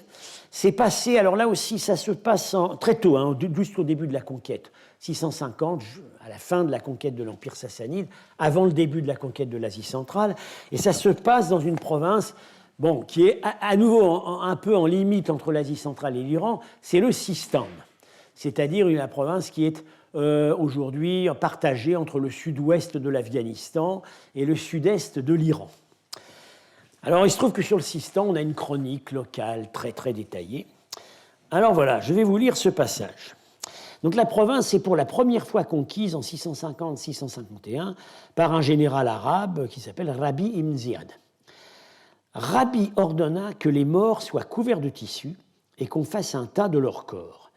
s'est passé, alors là aussi, ça se passe très tôt, juste au début de la conquête, 650, à la fin de la conquête de l'Empire sassanide, avant le début de la conquête de l'Asie centrale, et ça se passe dans une province qui est à nouveau un peu en limite entre l'Asie centrale et l'Iran, c'est le Sistan, c'est-à-dire la province qui est aujourd'hui partagée entre le sud-ouest de l'Afghanistan et le sud-est de l'Iran. Alors, il se trouve que sur le Sistan, on a une chronique locale très, très détaillée. Alors voilà, je vais vous lire ce passage. Donc, la province est pour la première fois conquise en 650-651 par un général arabe qui s'appelle Rabi ibn Ziyad. Rabi ordonna que les morts soient couverts de tissu et qu'on fasse un tas de leurs corps,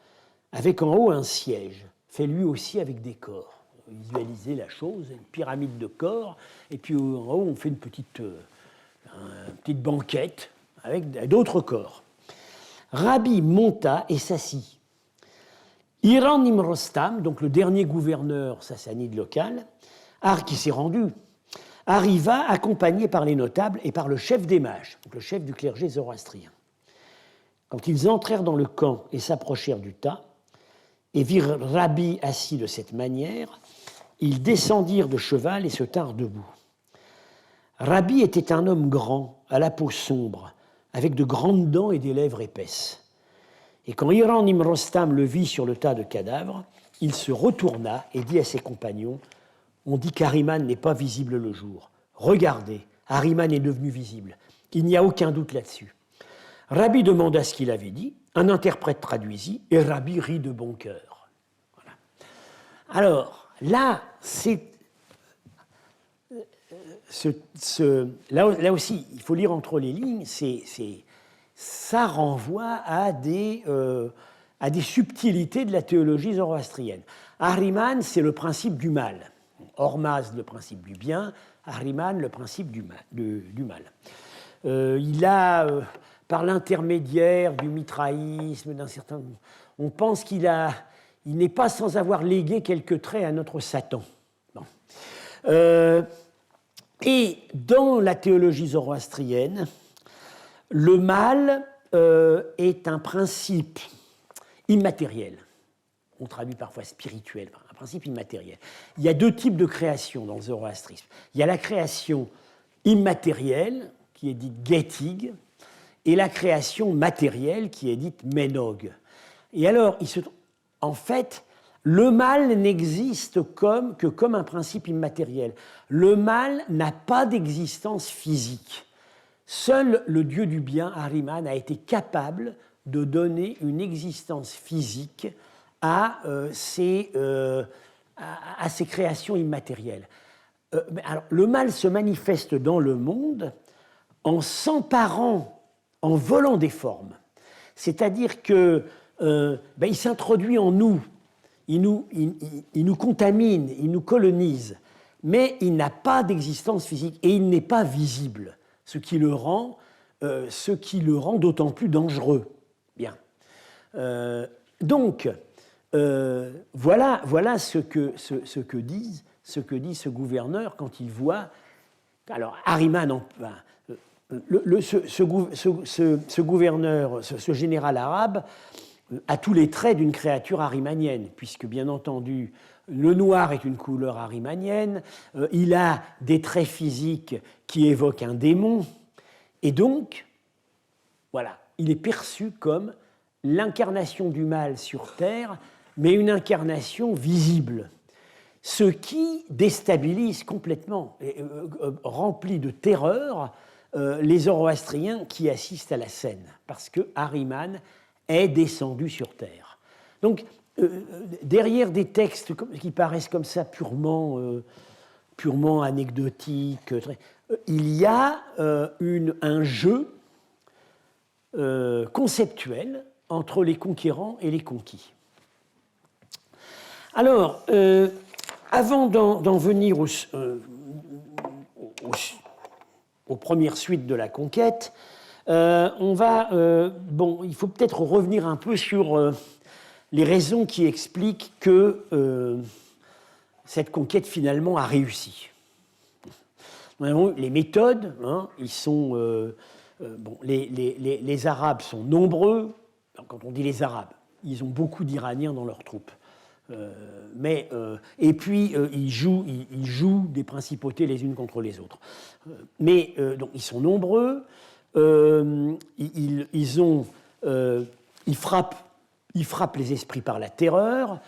avec en haut un siège, fait lui aussi avec des corps. Visualisez la chose, une pyramide de corps, et puis en haut, on fait une petite banquette avec d'autres corps. Rabi monta et s'assit. Iran Ibn Rostam, donc le dernier gouverneur sassanide local, qui s'est rendu, arriva accompagné par les notables et par le chef des mages, donc le chef du clergé zoroastrien. Quand ils entrèrent dans le camp et s'approchèrent du tas, et virent Rabi assis de cette manière, ils descendirent de cheval et se tinrent debout. Rabi était un homme grand, à la peau sombre, avec de grandes dents et des lèvres épaisses. Et quand Iran Ibn Rostam le vit sur le tas de cadavres, il se retourna et dit à ses compagnons « On dit qu'Ahriman n'est pas visible le jour. Regardez, Ahriman est devenu visible. Il n'y a aucun doute là-dessus. » Rabi demanda ce qu'il avait dit, un interprète traduisit, et Rabi rit de bon cœur. Voilà. Alors, là, là aussi, il faut lire entre les lignes, ça renvoie à des subtilités de la théologie zoroastrienne. Ahriman, c'est le principe du mal. Hormazd, le principe du bien. Ahriman, le principe du mal. Il a, par l'intermédiaire du mitraïsme, on pense qu'il n'est pas sans avoir légué quelques traits à notre Satan. Bon. Et dans la théologie zoroastrienne, le mal est un principe immatériel. On traduit parfois spirituel, un principe immatériel. Il y a deux types de création dans le zoroastrisme. Il y a la création immatérielle, qui est dite Getig, et la création matérielle, qui est dite Menog. Et alors, en fait, le mal n'existe que comme un principe immatériel. Le mal n'a pas d'existence physique. Seul le Dieu du bien, Ahriman, a été capable de donner une existence physique à ces créations immatérielles. Alors, le mal se manifeste dans le monde en s'emparant, en volant des formes. C'est-à-dire qu'il s'introduit en nous, il nous contamine, il nous colonise, mais il n'a pas d'existence physique et il n'est pas visible, ce qui le rend d'autant plus dangereux. Bien. Donc, voilà ce que dit ce gouverneur quand il voit. Alors, Ahriman, ce gouverneur, ce général arabe, a tous les traits d'une créature ahrimanienne, puisque, bien entendu, le noir est une couleur ahrimanienne, il a des traits physiques qui évoquent un démon, Et donc, voilà, il est perçu comme l'incarnation du mal sur Terre, mais une incarnation visible, ce qui déstabilise complètement, remplit de terreur les Zoroastriens qui assistent à la scène, parce que Ahriman est descendu sur Terre. Donc, derrière des textes qui paraissent comme ça purement anecdotiques, il y a un jeu conceptuel entre les conquérants et les conquis. Alors, avant d'en venir aux premières suites de la conquête, il faut peut-être revenir un peu sur les raisons qui expliquent que cette conquête finalement a réussi. Nous avons les méthodes, ils sont les Arabes sont nombreux. Quand on dit les Arabes, ils ont beaucoup d'Iraniens dans leurs troupes. Et puis, ils jouent des principautés les unes contre les autres. Donc, ils sont nombreux, ils frappent les esprits par la terreur,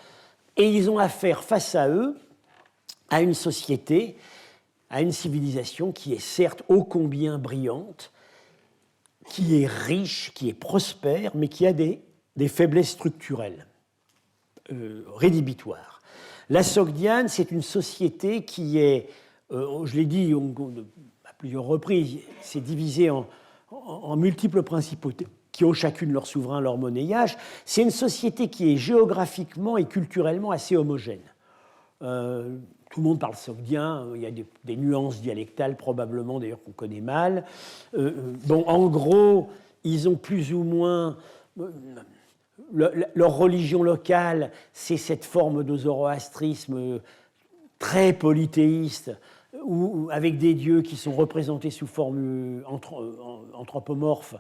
et ils ont affaire face à eux à une société, à une civilisation qui est certes ô combien brillante, qui est riche, qui est prospère, mais qui a des faiblesses structurelles. Rédhibitoire. La Sogdiane, c'est une société qui est, je l'ai dit à plusieurs reprises, c'est divisé en multiples principautés qui ont chacune leur souverain, leur monnayage. C'est une société qui est géographiquement et culturellement assez homogène. Tout le monde parle sogdien, il y a des nuances dialectales probablement, d'ailleurs qu'on connaît mal. En gros, ils ont plus ou moins... leur religion locale, c'est cette forme de zoroastrisme très polythéiste, avec des dieux qui sont représentés sous forme anthropomorphe,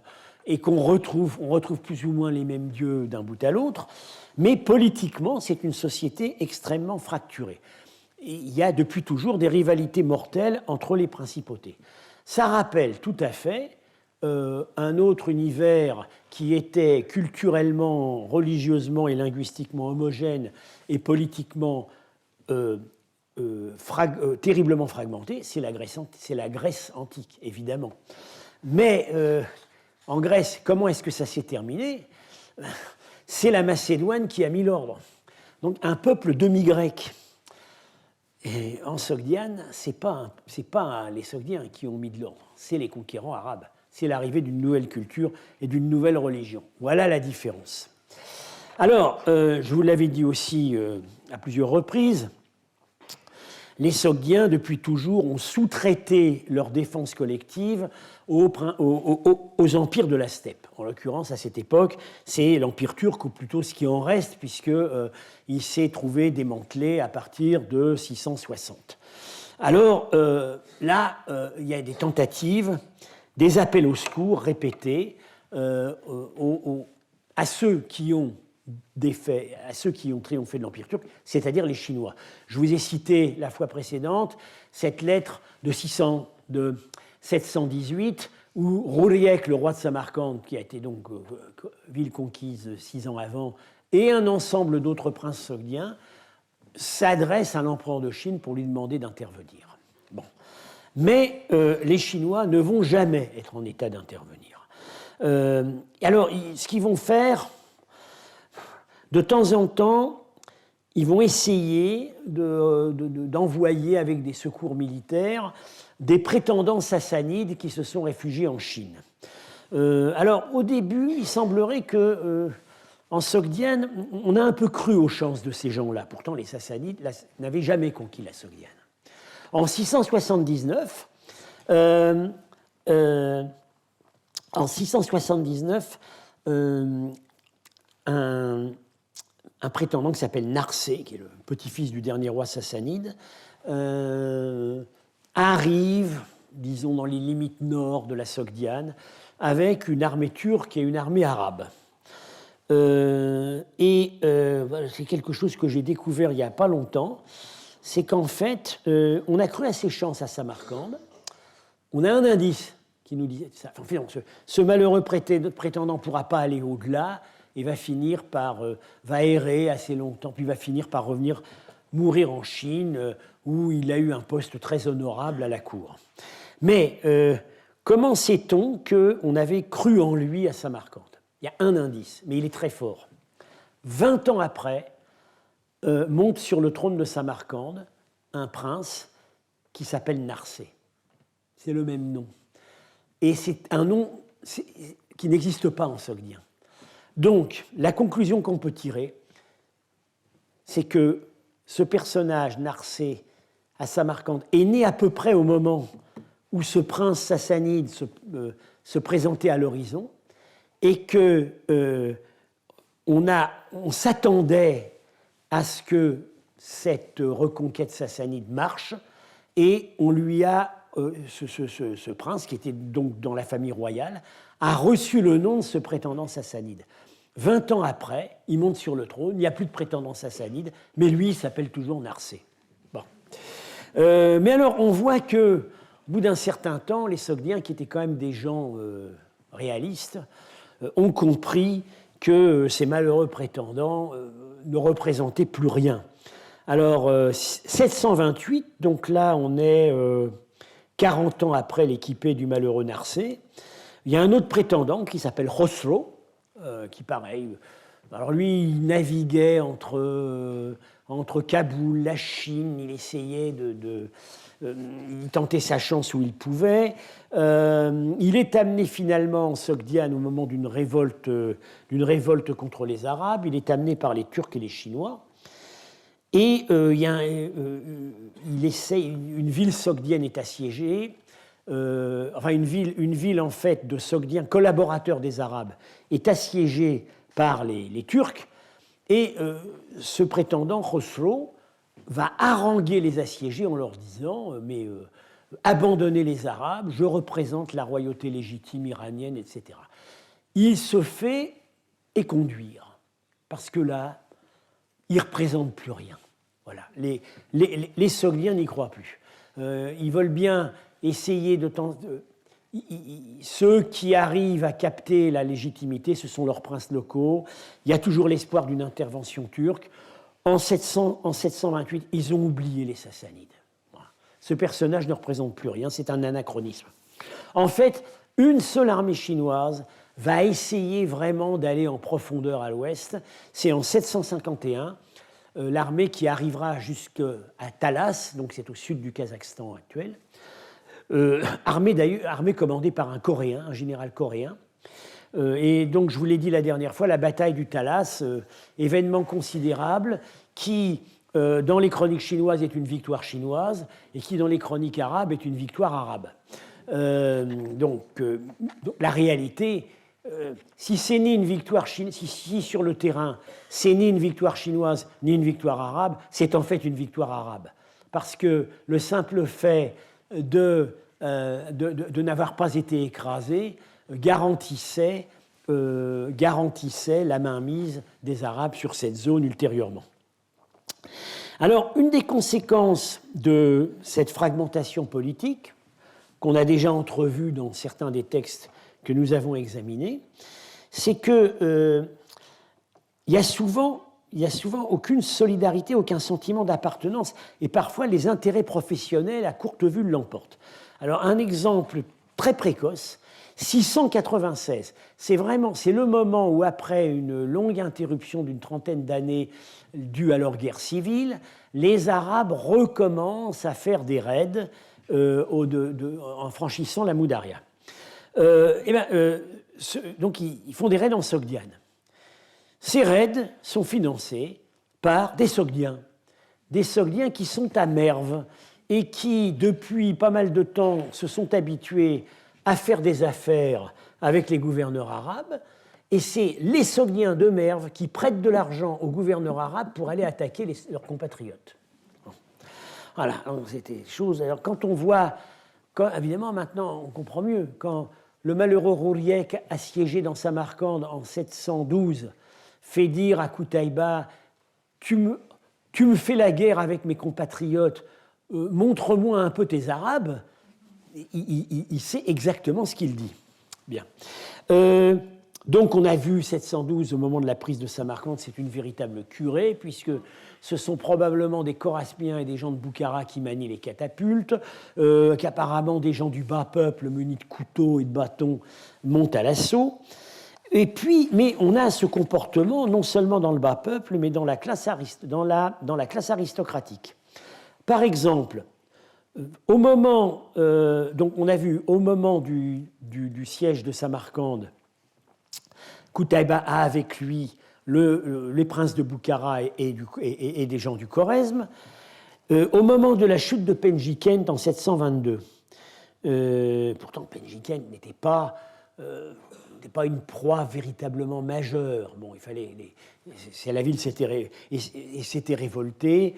et on retrouve plus ou moins les mêmes dieux d'un bout à l'autre, mais politiquement, c'est une société extrêmement fracturée. Et il y a depuis toujours des rivalités mortelles entre les principautés. Ça rappelle tout à fait un autre univers qui était culturellement, religieusement et linguistiquement homogène et politiquement terriblement fragmenté, c'est la Grèce antique, évidemment. Mais en Grèce, comment est-ce que ça s'est terminé ? C'est la Macédoine qui a mis l'ordre. Donc un peuple demi-grec. Et en Sogdiane, ce n'est pas les Sogdiens qui ont mis de l'ordre, c'est les conquérants arabes. C'est l'arrivée d'une nouvelle culture et d'une nouvelle religion. Voilà la différence. Alors, je vous l'avais dit aussi à plusieurs reprises, les Sogdiens, depuis toujours, ont sous-traité leur défense collective aux empires de la steppe. En l'occurrence, à cette époque, c'est l'empire turc, ou plutôt ce qui en reste, puisqu'il s'est trouvé démantelé à partir de 660. Alors, là, il y a des tentatives, des appels au secours répétés à ceux qui ont triomphé de l'Empire turc, c'est-à-dire les Chinois. Je vous ai cité la fois précédente cette lettre de 718 où Ruriek, le roi de Samarcande, qui a été donc ville conquise 6 ans avant, et un ensemble d'autres princes sogdiens s'adressent à l'empereur de Chine pour lui demander d'intervenir. Bon. Mais les Chinois ne vont jamais être en état d'intervenir. Alors, ce qu'ils vont faire, de temps en temps, ils vont essayer d'envoyer avec des secours militaires des prétendants sassanides qui se sont réfugiés en Chine. Alors, au début, il semblerait qu'en Sogdiane, on a un peu cru aux chances de ces gens-là. Pourtant, les Sassanides n'avaient jamais conquis la Sogdiane. En 679, un prétendant qui s'appelle Narsé, qui est le petit-fils du dernier roi sassanide, arrive, disons, dans les limites nord de la Sogdiane, avec une armée turque et une armée arabe. Voilà, c'est quelque chose que j'ai découvert il n'y a pas longtemps, c'est qu'en fait, on a cru à ses chances à Samarcande. On a un indice qui nous disait ça. Enfin, ce malheureux prétendant ne pourra pas aller au-delà et va finir va errer assez longtemps, puis va finir par mourir en Chine, où il a eu un poste très honorable à la cour. Mais comment sait-on qu'on avait cru en lui à Samarcande? Il y a un indice, mais il est très fort. 20 ans après, monte sur le trône de Samarcande un prince qui s'appelle Narsé. C'est le même nom. Et c'est un nom qui n'existe pas en sogdien. Donc, la conclusion qu'on peut tirer, c'est que ce personnage, Narsé, à Samarcande, est né à peu près au moment où ce prince sassanide se présentait à l'horizon, et qu'on s'attendait à ce que cette reconquête sassanide marche, et on lui a, ce prince, qui était donc dans la famille royale, a reçu le nom de ce prétendant sassanide. 20 ans après, il monte sur le trône, il n'y a plus de prétendant sassanide, mais lui, il s'appelle toujours Narsé. Bon. Mais alors, on voit que, au bout d'un certain temps, les Sogdiens, qui étaient quand même des gens réalistes, ont compris que ces malheureux prétendants ne représentaient plus rien. Alors, 728, donc là, on est 40 ans après l'équipée du malheureux Narsé. Il y a un autre prétendant qui s'appelle Khosro, qui, pareil, alors lui, il naviguait entre Kaboul, la Chine, il essayait il tentait sa chance où il pouvait. Il est amené finalement en Sogdiane au moment d'une révolte contre les Arabes. Il est amené par les Turcs et les Chinois. Et une ville sogdienne est assiégée. Une ville en fait de Sogdiens, collaborateurs des Arabes, est assiégée par les Turcs. Et ce prétendant, Khosro, va haranguer les assiégés en leur disant abandonnez les Arabes, je représente la royauté légitime iranienne, etc. Il se fait éconduire, parce que là, il ne représente plus rien. Voilà. Les Sogdiens n'y croient plus. Ils veulent bien essayer ceux qui arrivent à capter la légitimité, ce sont leurs princes locaux. Il y a toujours l'espoir d'une intervention turque. En 728, ils ont oublié les Sassanides. Voilà. Ce personnage ne représente plus rien, c'est un anachronisme. En fait, une seule armée chinoise va essayer vraiment d'aller en profondeur à l'ouest. C'est en 751, l'armée qui arrivera jusqu'à Talas, donc c'est au sud du Kazakhstan actuel, armée commandée par un Coréen, un général coréen. Et donc, je vous l'ai dit la dernière fois, la bataille du Talas, événement considérable qui, dans les chroniques chinoises, est une victoire chinoise et qui, dans les chroniques arabes, est une victoire arabe. Donc, la réalité, si c'est ni une victoire chinoise, si sur le terrain, c'est ni une victoire chinoise ni une victoire arabe, c'est en fait une victoire arabe. Parce que le simple fait de n'avoir pas été écrasé garantissait la mainmise des Arabes sur cette zone ultérieurement. Alors, une des conséquences de cette fragmentation politique, qu'on a déjà entrevue dans certains des textes que nous avons examinés, c'est qu'il y a souvent aucune solidarité, aucun sentiment d'appartenance, et parfois les intérêts professionnels à courte vue l'emportent. Alors, un exemple très précoce, 696, c'est le moment où, après une longue interruption d'une trentaine d'années due à leur guerre civile, les Arabes recommencent à faire des raids en franchissant la Moudaria. Donc ils font des raids en Sogdiane. Ces raids sont financés par des Sogdiens qui sont à Merv et qui, depuis pas mal de temps, se sont habitués à faire des affaires avec les gouverneurs arabes, et c'est les Sogdiens de Merv qui prêtent de l'argent aux gouverneurs arabes pour aller attaquer leurs compatriotes. Voilà, c'était des choses. Alors quand on voit, évidemment maintenant on comprend mieux, quand le malheureux Rouriek, assiégé dans Samarcande en 712, fait dire à Koutaïba tu me fais la guerre avec mes compatriotes, montre-moi un peu tes Arabes. il sait exactement ce qu'il dit. Bien. Donc on a vu 712 au moment de la prise de Samarcande, c'est une véritable curée, puisque ce sont probablement des Chorasmiens et des gens de Boukhara qui manient les catapultes, qu'apparemment des gens du bas peuple munis de couteaux et de bâtons montent à l'assaut. Et puis, mais on a ce comportement non seulement dans le bas peuple, mais dans la classe aristocratique. Par exemple, au moment, donc on a vu au moment du siège de Samarcande, Qutaybah a avec lui les princes de Boukhara et des gens du Khorezm. Au moment de la chute de Penjikent en 722, pourtant Penjikent n'était pas une proie véritablement majeure. Bon, la ville s'était révoltée,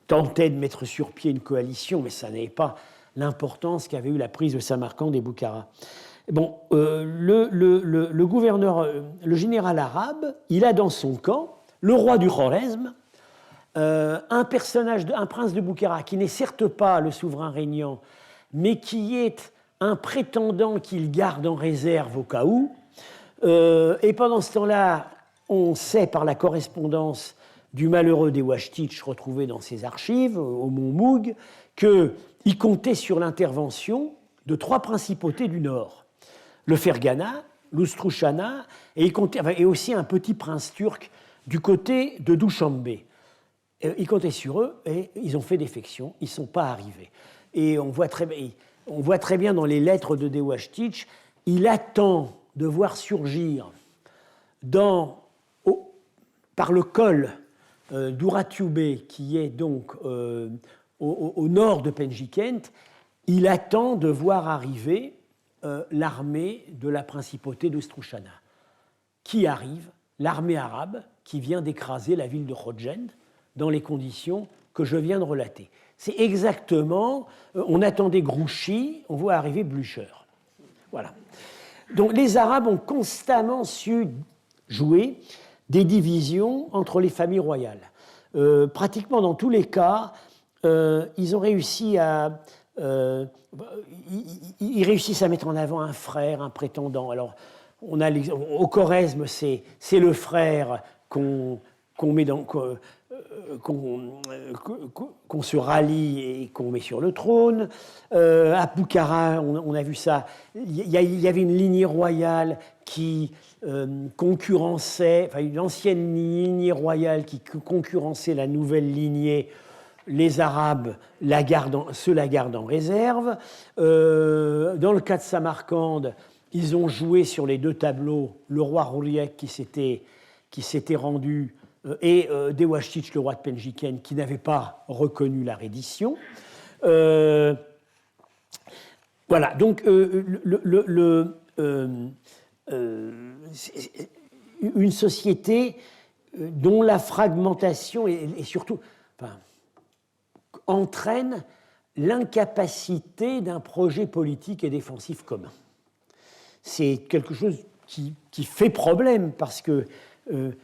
tentait de mettre sur pied une coalition, mais ça n'avait pas l'importance qu'avait eu la prise de Samarcande et Boukhara. Bon, le gouverneur, le général arabe, il a dans son camp le roi du Khorezm, un prince de Boukhara qui n'est certes pas le souverain régnant, mais qui est un prétendant qu'il garde en réserve au cas où. Et pendant ce temps-là, on sait par la correspondance du malheureux Dewashtich retrouvé dans ses archives au mont Moug qu'il comptait sur l'intervention de 3 principautés du Nord. Le Fergana, l'Oustrouchana et aussi un petit prince turc du côté de Dushanbe. Il comptait sur eux et ils ont fait défection, ils ne sont pas arrivés. Et on voit très bien dans les lettres de Dewashtich, il attend de voir surgir par le col d'Uratube, qui est donc au nord de Penjikent, il attend de voir arriver l'armée de la principauté d'Oustrouchana. Qui arrive? L'armée arabe qui vient d'écraser la ville de Khojend dans les conditions que je viens de relater. C'est exactement, on attendait Grouchy, on voit arriver Blücher. Voilà. Donc les Arabes ont constamment su jouer des divisions entre les familles royales. Pratiquement dans tous les cas, ils ont réussi ils réussissent à mettre en avant un frère, un prétendant. Alors, on a au Khorezm, c'est le frère qu'on se rallie et qu'on met sur le trône. À Boukhara, on a vu ça. Il y avait une lignée royale qui concurrençait, enfin une ancienne lignée royale qui concurrençait la nouvelle lignée. Les Arabes la gardent en réserve. Dans le cas de Samarcande, ils ont joué sur les 2 tableaux le roi Rouriek qui s'était rendu et Dewashtich, le roi de Penjikent, qui n'avait pas reconnu la reddition. Voilà, donc une société dont la fragmentation et surtout entraîne l'incapacité d'un projet politique et défensif commun. C'est quelque chose qui fait problème parce que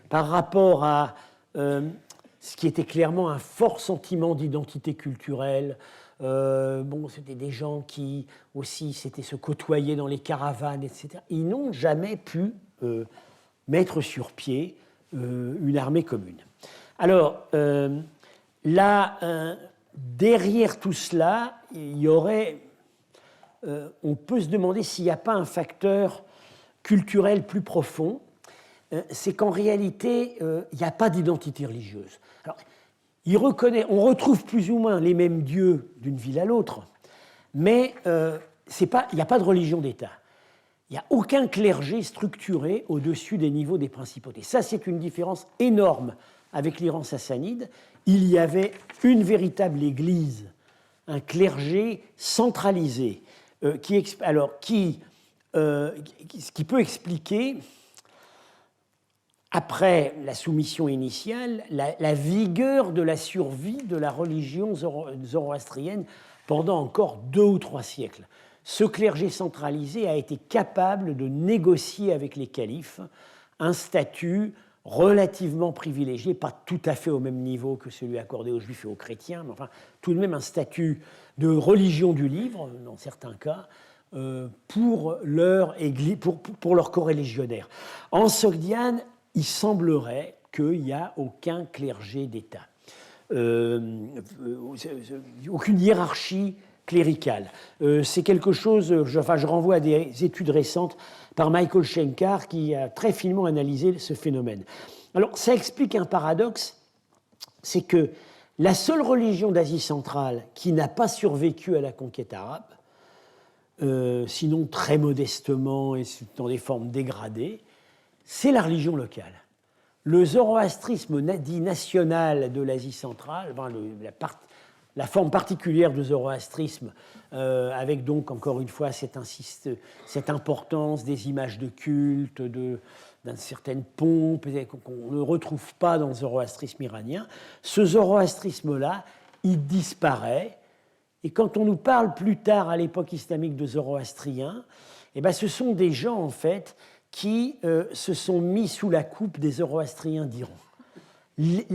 par rapport à ce qui était clairement un fort sentiment d'identité culturelle, c'était des gens qui aussi se côtoyaient dans les caravanes, etc. Ils n'ont jamais pu mettre sur pied une armée commune. Alors, derrière tout cela, il y aurait, on peut se demander s'il n'y a pas un facteur culturel plus profond, c'est qu'en réalité, il n'y a pas d'identité religieuse. Alors, on retrouve plus ou moins les mêmes dieux d'une ville à l'autre, mais il n'y a pas de religion d'État. Il n'y a aucun clergé structuré au-dessus des niveaux des principautés. Ça, c'est une différence énorme avec l'Iran sassanide. Il y avait une véritable église, un clergé centralisé, ce qui peut expliquer, après la soumission initiale, la vigueur de la survie de la religion zoroastrienne pendant encore 2 ou 3 siècles. Ce clergé centralisé a été capable de négocier avec les califes un statut relativement privilégié, pas tout à fait au même niveau que celui accordé aux Juifs et aux chrétiens, mais enfin tout de même un statut de religion du livre, dans certains cas, pour leur corps En Sogdiane, il semblerait qu'il n'y a aucun clergé d'État, aucune hiérarchie cléricale. C'est quelque chose, je renvoie à des études récentes par Michael Schenkar qui a très finement analysé ce phénomène. Alors ça explique un paradoxe, c'est que la seule religion d'Asie centrale qui n'a pas survécu à la conquête arabe, sinon très modestement et dans des formes dégradées, c'est la religion locale. Le zoroastrisme dit national de l'Asie centrale, enfin, la forme particulière du zoroastrisme, avec donc encore une fois cette importance des images de culte, d'une certaine pompe qu'on ne retrouve pas dans le zoroastrisme iranien, ce zoroastrisme-là, il disparaît. Et quand on nous parle plus tard, à l'époque islamique, de zoroastriens, eh ben, ce sont des gens, en fait, qui se sont mis sous la coupe des zoroastriens d'Iran.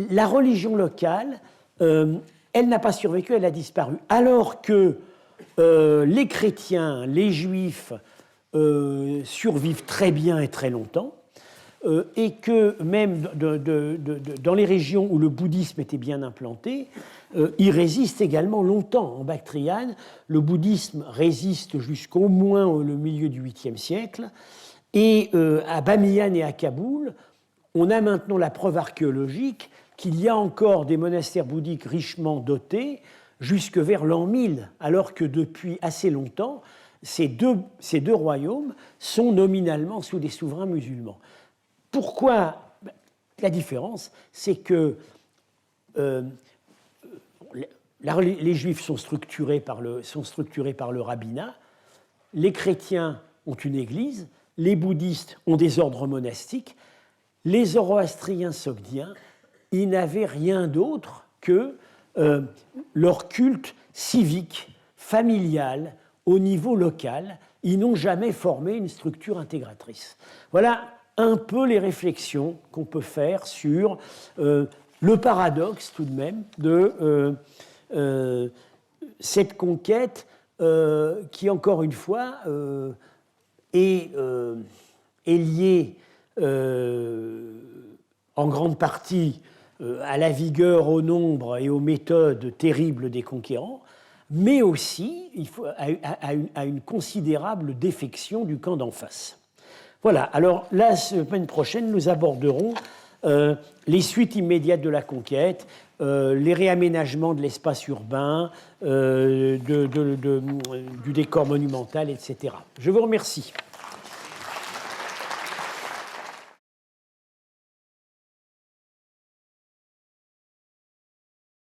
La religion locale, elle n'a pas survécu, elle a disparu. Alors que les chrétiens, les juifs survivent très bien et très longtemps, et que même dans les régions où le bouddhisme était bien implanté, il résiste également longtemps. En Bactriane, le bouddhisme résiste jusqu'au moins le milieu du 8e siècle, et à Bamiyan et à Kaboul, on a maintenant la preuve archéologique qu'il y a encore des monastères bouddhiques richement dotés jusque vers l'an 1000, alors que depuis assez longtemps, ces deux royaumes sont nominalement sous des souverains musulmans. Pourquoi? La différence, c'est que les juifs sont structurés par le rabbinat, les chrétiens ont une église, les bouddhistes ont des ordres monastiques, les zoroastriens sogdiens, ils n'avaient rien d'autre que leur culte civique, familial, au niveau local. Ils n'ont jamais formé une structure intégratrice. Voilà un peu les réflexions qu'on peut faire sur le paradoxe tout de même de cette conquête qui, encore une fois, est liée en grande partie à la vigueur, au nombre et aux méthodes terribles des conquérants, mais aussi à une considérable défection du camp d'en face. Voilà, alors la semaine prochaine, nous aborderons les suites immédiates de la conquête, les réaménagements de l'espace urbain, du décor monumental, etc. Je vous remercie.